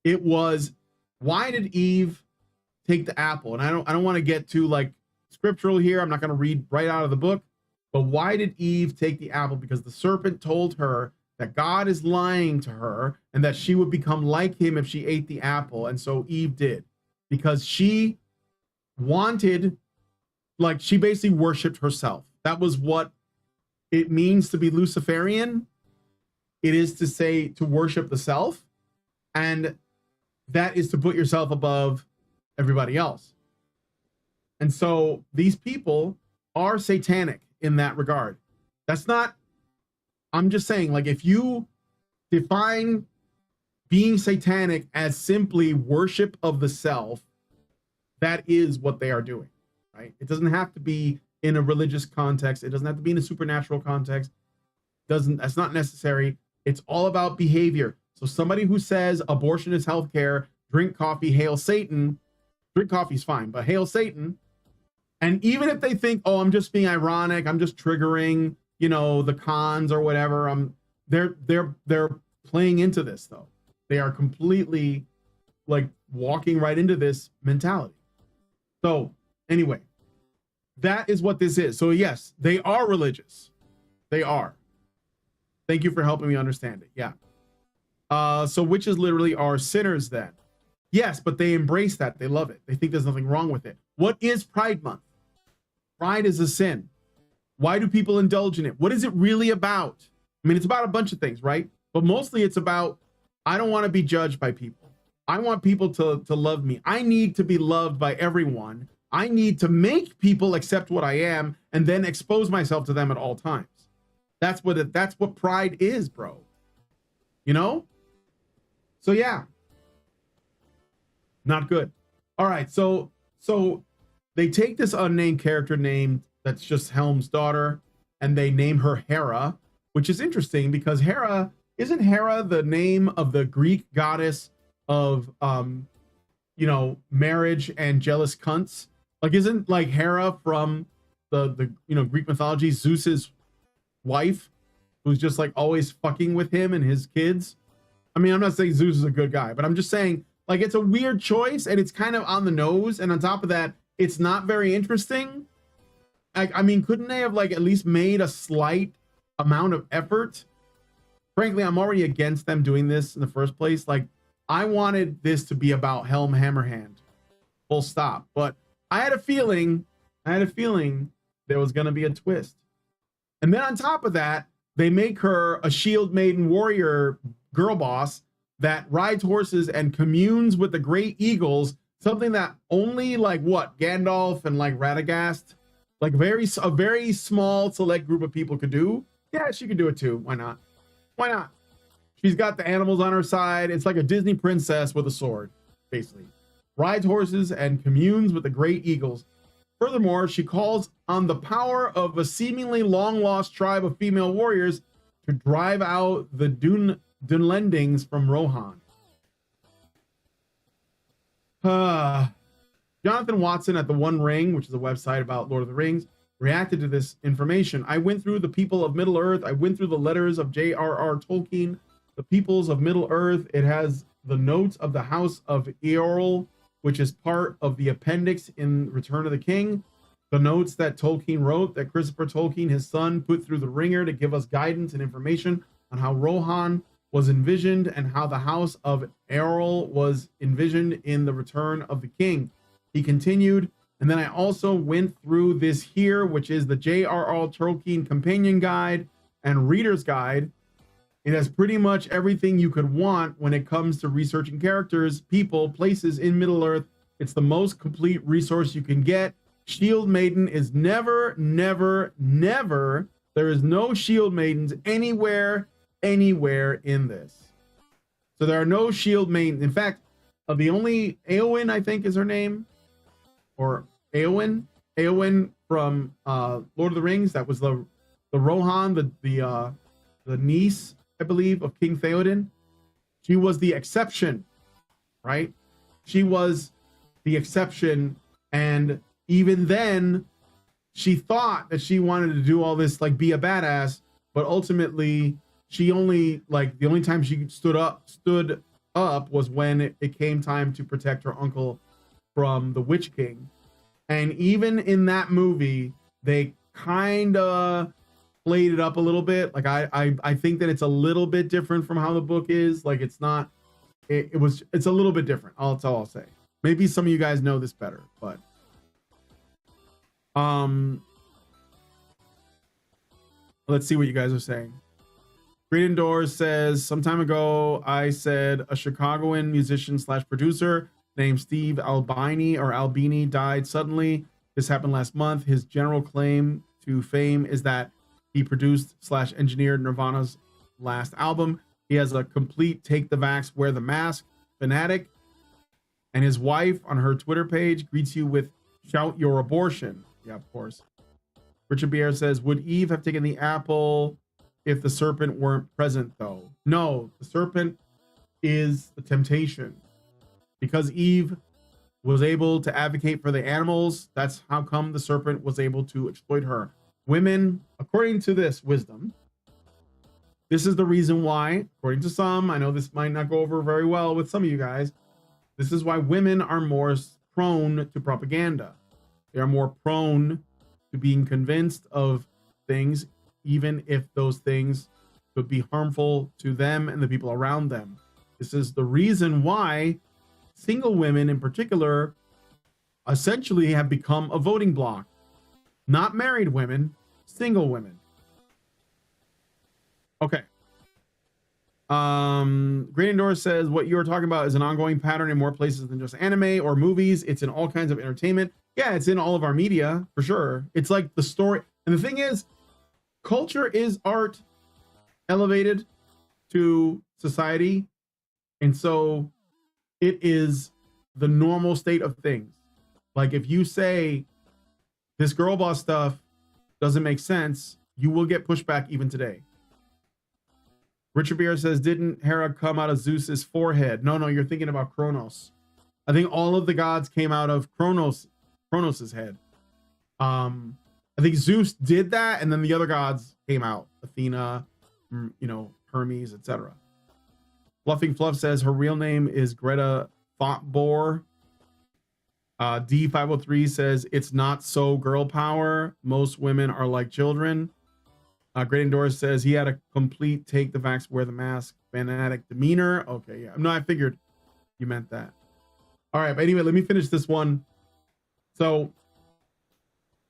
[SPEAKER 5] It was, why did Eve take the apple? And I don't want to get too like scriptural here. I'm not going to read right out of the book. But why did Eve take the apple? Because the serpent told her that God is lying to her and that she would become like him if she ate the apple. And so Eve did, because she wanted, like, she basically worshiped herself. That was what it means to be Luciferian. It is to say, to worship the self. And that is to put yourself above everybody else. And so these people are satanic in that regard. That's not, I'm just saying, like, if you define being satanic as simply worship of the self, that is what they are doing, right? It doesn't have to be in a religious context. It doesn't have to be in a supernatural context. That's not necessary. It's all about behavior. So somebody who says abortion is healthcare, drink coffee, hail Satan. Drink coffee is fine, but hail Satan. And even if they think, oh, I'm just being ironic, I'm just triggering, you know, the cons or whatever, they're playing into this though. They are completely like walking right into this mentality. So anyway, that is what this is. So yes, they are religious. They are. Thank you for helping me understand it. Yeah. So witches literally are sinners then. Yes, but they embrace that. They love it. They think there's nothing wrong with it. What is Pride Month? Pride is a sin. Why do people indulge in it? What is it really about? I mean, it's about a bunch of things, right? But mostly it's about, I don't want to be judged by people. I want people to love me. I need to be loved by everyone. I need to make people accept what I am and then expose myself to them at all times. That's what pride is, bro. You know? So yeah. Not good. All right, so they take this unnamed character name that's just Helm's daughter, and they name her Hera, which is interesting because isn't Hera the name of the Greek goddess of marriage and jealous cunts? Like, isn't like Hera from the Greek mythology Zeus's wife, who's just like always fucking with him and his kids? I mean, I'm not saying Zeus is a good guy, but I'm just saying, like, it's a weird choice and it's kind of on the nose, and on top of that, it's not very interesting. I mean, couldn't they have like at least made a slight amount of effort? Frankly, I'm already against them doing this in the first place. Like, I wanted this to be about Helm Hammerhand, full stop. But I had a feeling there was going to be a twist. And then on top of that, they make her a shield maiden warrior girl boss that rides horses and communes with the great eagles, something that only like what Gandalf and like Radagast, like a very small select group of people could do. Yeah, she could do it too. Why not? Why not? She's got the animals on her side. It's like a Disney princess with a sword, basically. Rides horses and communes with the great eagles. Furthermore, she calls on the power of a seemingly long-lost tribe of female warriors to drive out the Dunlendings from Rohan. Jonathan Watson at the One Ring, which is a website about Lord of the Rings, reacted to this information. I went through the people of Middle Earth. I went through the letters of J.R.R. Tolkien, the peoples of Middle Earth. It has the notes of the House of Eorl, which is part of the appendix in Return of the King. The notes that Tolkien wrote, that Christopher Tolkien, his son, put through the ringer to give us guidance and information on how Rohan was envisioned and how the House of Eorl was envisioned in the Return of the King. He continued, and then I also went through this here, which is the J.R.R. Tolkien Companion Guide and Reader's Guide. It has pretty much everything you could want when it comes to researching characters, people, places in Middle-earth. It's the most complete resource you can get. Shield Maiden is never, there is no Shield Maidens anywhere in this. So there are no Shield Maidens. In fact, the only Eowyn, I think is her name, or Eowyn from Lord of the Rings. That was the Rohan, the niece, I believe, of King Theoden. She was the exception, right? She was the exception, and even then, she thought that she wanted to do all this, like be a badass, but ultimately, she only the only time she stood up was when it came time to protect her uncle from the Witch King. And even in that movie, they kind of played it up a little bit. Like I think that it's a little bit different from how the book is. Like it's not, it's a little bit different. That's all I'll say. Maybe some of you guys know this better, but let's see what you guys are saying. Great Indoors says, some time ago, I said a Chicagoan musician / producer named Steve Albini died suddenly. This happened last month. His general claim to fame is that he produced / engineered Nirvana's last album. He has a complete take the vax, wear the mask fanatic. And his wife on her Twitter page greets you with shout your abortion. Yeah, of course. Richard Bier says, would Eve have taken the apple if the serpent weren't present, though? No, the serpent is the temptation. Because Eve was able to advocate for the animals, that's how come the serpent was able to exploit her. Women, according to this wisdom, this is the reason why, according to some, I know this might not go over very well with some of you guys, this is why women are more prone to propaganda. They are more prone to being convinced of things, even if those things could be harmful to them and the people around them. This is the reason why single women in particular essentially have become a voting bloc. Not married women, single women. Okay. Great Indoor says, what you're talking about is an ongoing pattern in more places than just anime or movies. It's in all kinds of entertainment. Yeah, it's in all of our media, for sure. It's like the story. And the thing is, culture is art elevated to society. And so it is the normal state of things. Like if you say this girl boss stuff doesn't make sense, you will get pushback even today. Richard Beer says, didn't Hera come out of Zeus's forehead? No, you're thinking about Kronos. I think all of the gods came out of Kronos's head. I think Zeus did that, and then the other gods came out. Athena, Hermes, etc. Fluffing Fluff says her real name is Greta Thotbor. D503 says it's not so girl power. Most women are like children. Great Indoors says he had a complete take the vax, wear the mask, fanatic demeanor. Okay, yeah. No, I figured you meant that. All right, but anyway, let me finish this one. So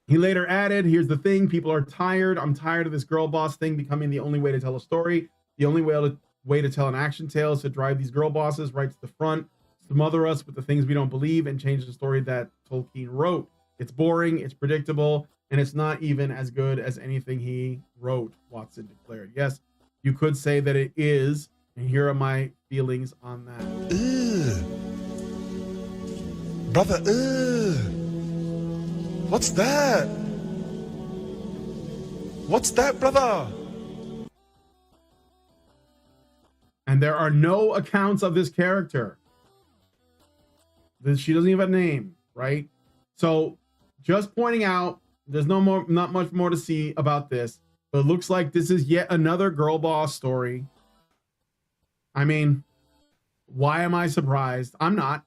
[SPEAKER 5] he later added, here's the thing, people are tired. I'm tired of this girl boss thing becoming the only way to tell a story. The only way to tell an action tale is to drive these girl bosses right to the front, smother us with the things we don't believe, and change the story that Tolkien wrote. It's boring, it's predictable, and it's not even as good as anything he wrote, Watson declared. Yes, you could say that it is, and here are my feelings on that.
[SPEAKER 14] Brother, what's that? What's that, brother?
[SPEAKER 5] And there are no accounts of this character. She doesn't even have a name, right? So just pointing out, there's not much more to see about this, but it looks like this is yet another girl boss story. I mean, why am I surprised? I'm not.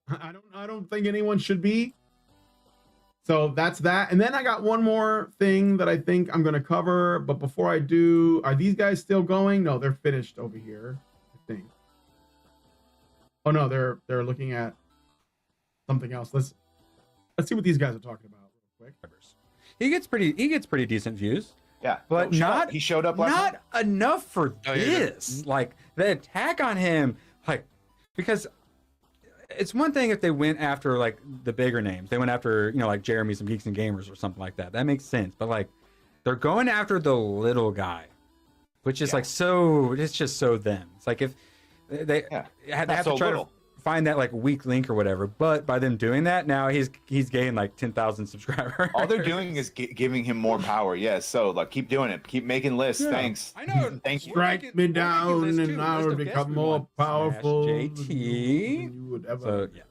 [SPEAKER 5] I don't think anyone should be. So that's that. And then I got one more thing that I think I'm going to cover. But before I do, are these guys still going? No, they're finished over here, I think. Oh no, they're looking at something else. Let's see what these guys are talking about real quick.
[SPEAKER 6] He gets pretty decent views.
[SPEAKER 7] Yeah,
[SPEAKER 6] but
[SPEAKER 7] he showed up.
[SPEAKER 6] Not enough for this. Like the attack on him, like because it's one thing if they went after like the bigger names. They went after like Jeremy, some Geeks and Gamers or something like that. That makes sense. But like they're going after the little guy, which is like so. It's just so them. It's like if they have to try to find that like weak link or whatever, but by them doing that, now he's gained like 10,000 subscribers.
[SPEAKER 7] All they're doing is giving him more power. Yes, so like keep doing it, keep making lists. Thanks.
[SPEAKER 6] I know.
[SPEAKER 7] Thank you.
[SPEAKER 5] Strike me down and I will become more powerful.
[SPEAKER 6] JT.
[SPEAKER 5] Than you would ever.
[SPEAKER 6] So yeah,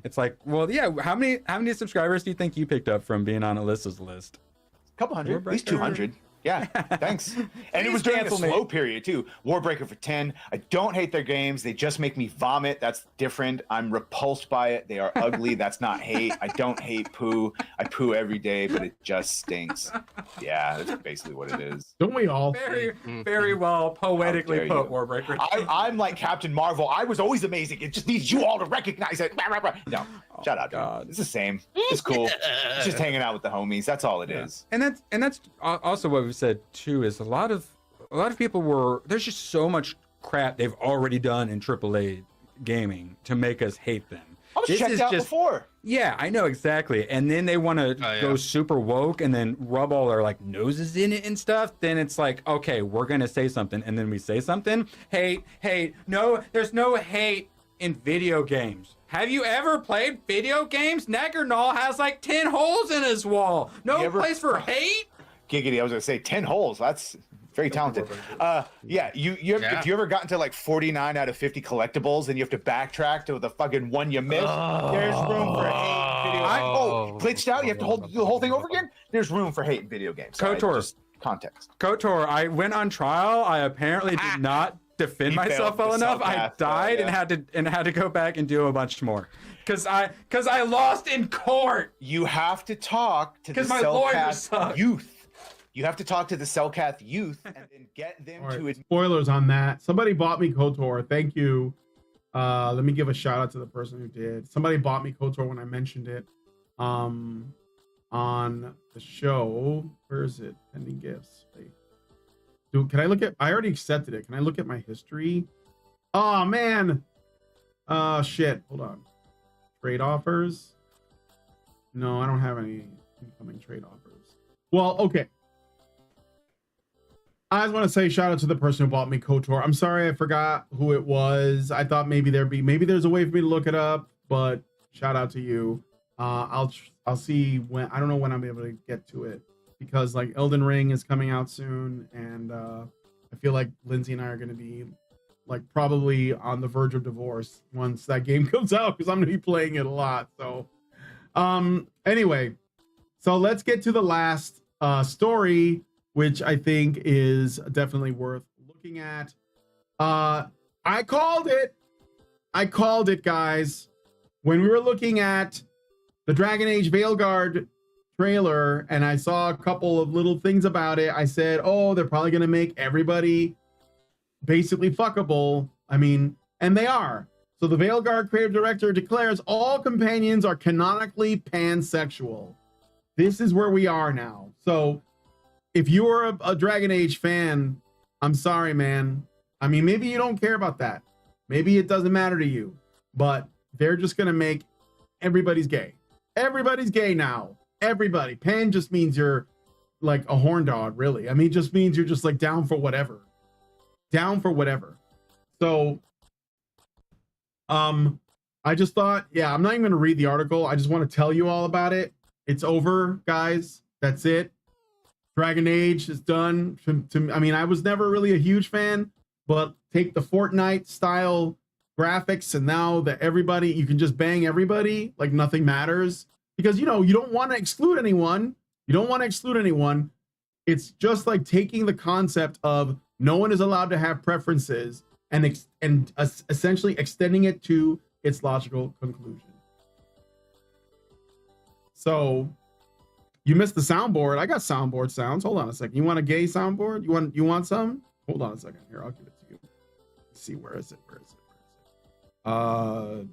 [SPEAKER 6] it's like, well, yeah. How many subscribers do you think you picked up from being on Alyssa's list?
[SPEAKER 7] A couple hundred, at least 200. Yeah, thanks. And it was during a slow period too. Warbreaker for 10. I don't hate their games. They just make me vomit. That's different. I'm repulsed by it. They are ugly. That's not hate. I don't hate poo. I poo every day, but it just stinks. Yeah, that's basically what it is.
[SPEAKER 5] Don't we all?
[SPEAKER 6] Very well poetically put, Warbreaker.
[SPEAKER 7] I'm like Captain Marvel. I was always amazing. It just needs you all to recognize it. No, shut up, dude. It's the same. It's cool. It's just hanging out with the homies. That's all it is.
[SPEAKER 6] And that's also what we said too, is a lot of people there's just so much crap they've already done in AAA gaming to make us hate them.
[SPEAKER 7] I was checked out before.
[SPEAKER 6] Yeah, I know exactly. And then they want to go super woke and then rub all their like noses in it and stuff. Then it's like, okay, we're gonna say something, and then we say something. Hate. No, there's no hate in video games. Have you ever played video games? Naggernall has like 10 holes in his wall. No place for hate.
[SPEAKER 7] Giggity, I was gonna say 10 holes. That's very talented. If you ever gotten to like 49 out of 50 collectibles and you have to backtrack to the fucking one you missed, there's room for hate in video. Glitched out. You have to hold the whole thing over again. There's room for hate in video games.
[SPEAKER 6] KOTOR.
[SPEAKER 7] Context.
[SPEAKER 6] KOTOR, I went on trial. I apparently did not defend myself well enough. I died and had to go back and do a bunch more. Because I lost in court.
[SPEAKER 7] You have to talk to the Cellcath youth. You have to talk to the Cellcath youth and then get them to admit.
[SPEAKER 5] Spoilers on that. Somebody bought me KOTOR. Thank you. Let me give a shout out to the person who did. Somebody bought me KOTOR when I mentioned it on the show. Where is it? Pending gifts. Wait. Dude, can I look at? I already accepted it. Can I look at my history? Oh man. Shit. Hold on. Trade offers. No, I don't have any incoming trade offers. Well, okay. I just want to say shout out to the person who bought me KOTOR. I'm sorry I forgot who it was. I thought maybe there's a way for me to look it up, but shout out to you. I'll see when. I don't know when I'll be able to get to it, because like Elden Ring is coming out soon, and I feel like Lindsay and I are going to be like probably on the verge of divorce once that game comes out, because I'm going to be playing it a lot. So anyway, so let's get to the last story, which I think is definitely worth looking at. I called it, guys. When we were looking at the Dragon Age Veilguard trailer and I saw a couple of little things about it, I said, oh, they're probably going to make everybody basically fuckable. I mean, and they are. So the Veilguard creative director declares all companions are canonically pansexual. This is where we are now. So if you're a Dragon Age fan, I'm sorry, man. I mean, maybe you don't care about that. Maybe it doesn't matter to you, but they're just going to make everybody's gay. Everybody's gay now. Everybody. Pan just means you're like a horn dog, really. I mean, it just means you're just like down for whatever. Down for whatever. So, I just thought, yeah, I'm not even going to read the article. I just want to tell you all about it. It's over, guys. That's it. Dragon Age is done. I mean, I was never really a huge fan, but take the Fortnite style graphics and now that everybody, you can just bang everybody like nothing matters. Because, you know, you don't want to exclude anyone. You don't want to exclude anyone. It's just like taking the concept of no one is allowed to have preferences and essentially extending it to its logical conclusion. So you missed the soundboard. I got soundboard sounds. Hold on a second. You want a gay soundboard? You want some? Hold on a second. Here, I'll give it to you. Let's see, where is it? Oh,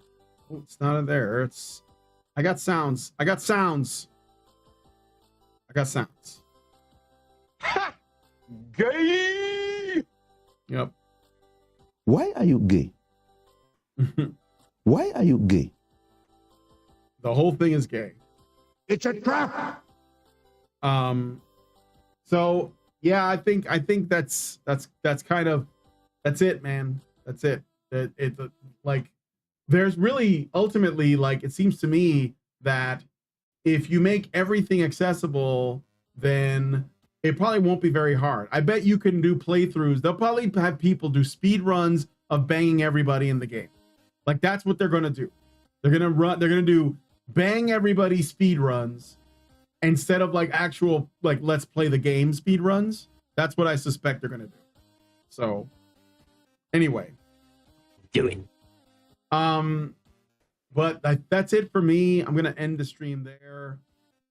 [SPEAKER 5] it's not in there. It's I got sounds.
[SPEAKER 7] Ha! Gay!
[SPEAKER 5] Yep.
[SPEAKER 15] Why are you gay? Why are you gay?
[SPEAKER 5] The whole thing is gay.
[SPEAKER 15] It's a trap.
[SPEAKER 5] So yeah, I think that's kind of that's it, man. That's it. Like there's really ultimately, like, it seems to me that if you make everything accessible, then it probably won't be very hard. I bet you can do playthroughs. They'll probably have people do speed runs of banging everybody in the game. Like that's what they're gonna do. They're gonna do bang everybody speed runs instead of like actual like let's play the game speed runs. That's what I suspect they're gonna do. So anyway,
[SPEAKER 2] do it.
[SPEAKER 5] But that's it for me. I'm gonna end the stream there.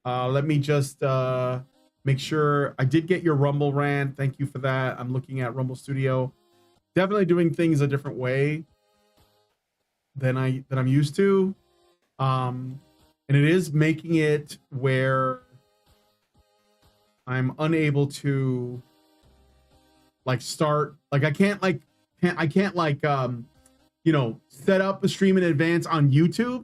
[SPEAKER 5] Let me just make sure I did get your Rumble rant. Thank you for that. I'm looking at Rumble Studio. Definitely doing things a different way than I'm used to. And it is making it where I'm unable to like start, like I can't you know, set up a stream in advance on YouTube.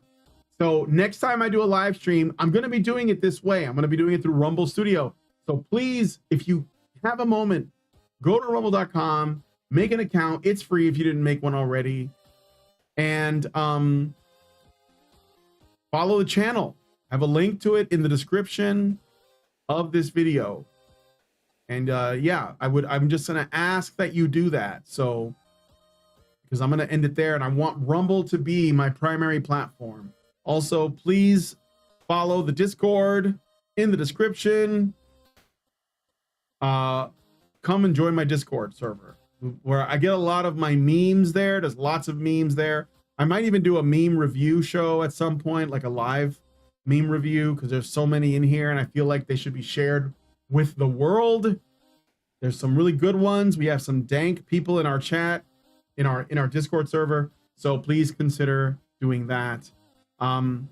[SPEAKER 5] So next time I do a live stream, I'm going to be doing it this way. I'm going to be doing it through Rumble Studio. So please, if you have a moment, go to rumble.com, make an account. It's free if you didn't make one already. And follow the channel. I have a link to it in the description of this video. And yeah, I'm just going to ask that you do that. So because I'm going to end it there, and I want Rumble to be my primary platform. Also, please follow the Discord in the description. Come and join my Discord server where I get a lot of my memes there. There's lots of memes there. I might even do a meme review show at some point, like a live meme review, because there's so many in here and I feel like they should be shared with the world. There's some really good ones. We have some dank people in our chat, in our Discord server. So please consider doing that. And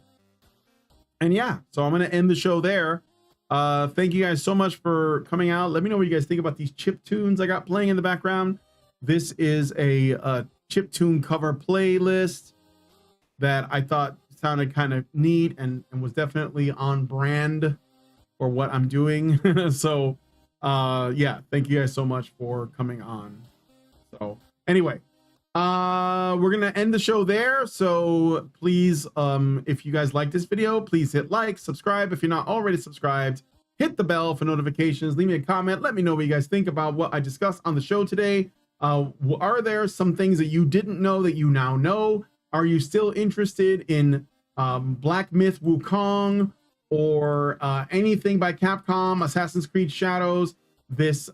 [SPEAKER 5] yeah, so I'm going to end the show there. Thank you guys so much for coming out. Let me know what you guys think about these chip tunes I got playing in the background. This is a chip tune cover playlist that I thought sounded kind of neat and was definitely on brand for what I'm doing. So yeah, thank you guys so much for coming on. So anyway, we're gonna end the show there. So please, if you guys like this video, please hit like, subscribe if you're not already subscribed, hit the bell for notifications, leave me a comment, let me know what you guys think about what I discussed on the show today. Are there some things that you didn't know that you now know? Are you still interested in Black Myth Wukong or anything by Capcom, Assassin's Creed Shadows, this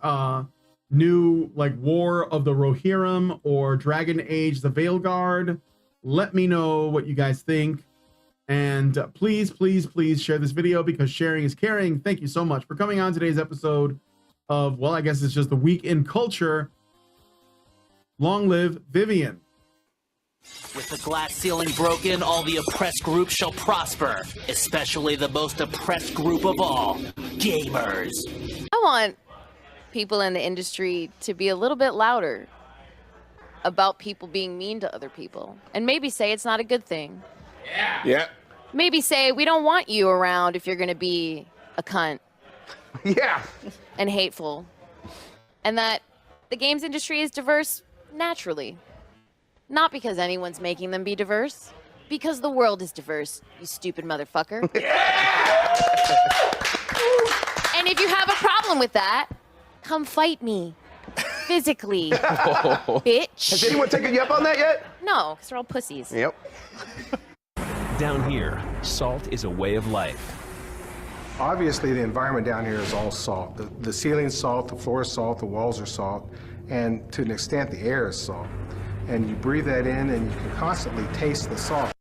[SPEAKER 5] new like War of the Rohirrim or Dragon Age the Veilguard? Let me know what you guys think. And please, please, please share this video because sharing is caring. Thank you so much for coming on today's episode of, well, I guess it's just the week in culture. Long live Vivian.
[SPEAKER 16] With the glass ceiling broken, all the oppressed groups shall prosper, especially the most oppressed group of all, gamers.
[SPEAKER 17] I want people in the industry to be a little bit louder about people being mean to other people, and maybe say it's not a good thing.
[SPEAKER 7] Yeah.
[SPEAKER 17] Maybe say we don't want you around if you're going to be a cunt.
[SPEAKER 7] Yeah.
[SPEAKER 17] And hateful. And that the games industry is diverse naturally. Not because anyone's making them be diverse. Because the world is diverse, you stupid motherfucker. And if you have a problem with that, come fight me. Physically. Bitch.
[SPEAKER 18] Has anyone taken you up on that yet?
[SPEAKER 17] No, because they're all pussies.
[SPEAKER 18] Yep.
[SPEAKER 19] Down here, salt is a way of life.
[SPEAKER 20] Obviously, the environment down here is all salt. The ceiling's salt, the floor is salt, the walls are salt, and to an extent, the air is salt. And you breathe that in, and you can constantly taste the salt.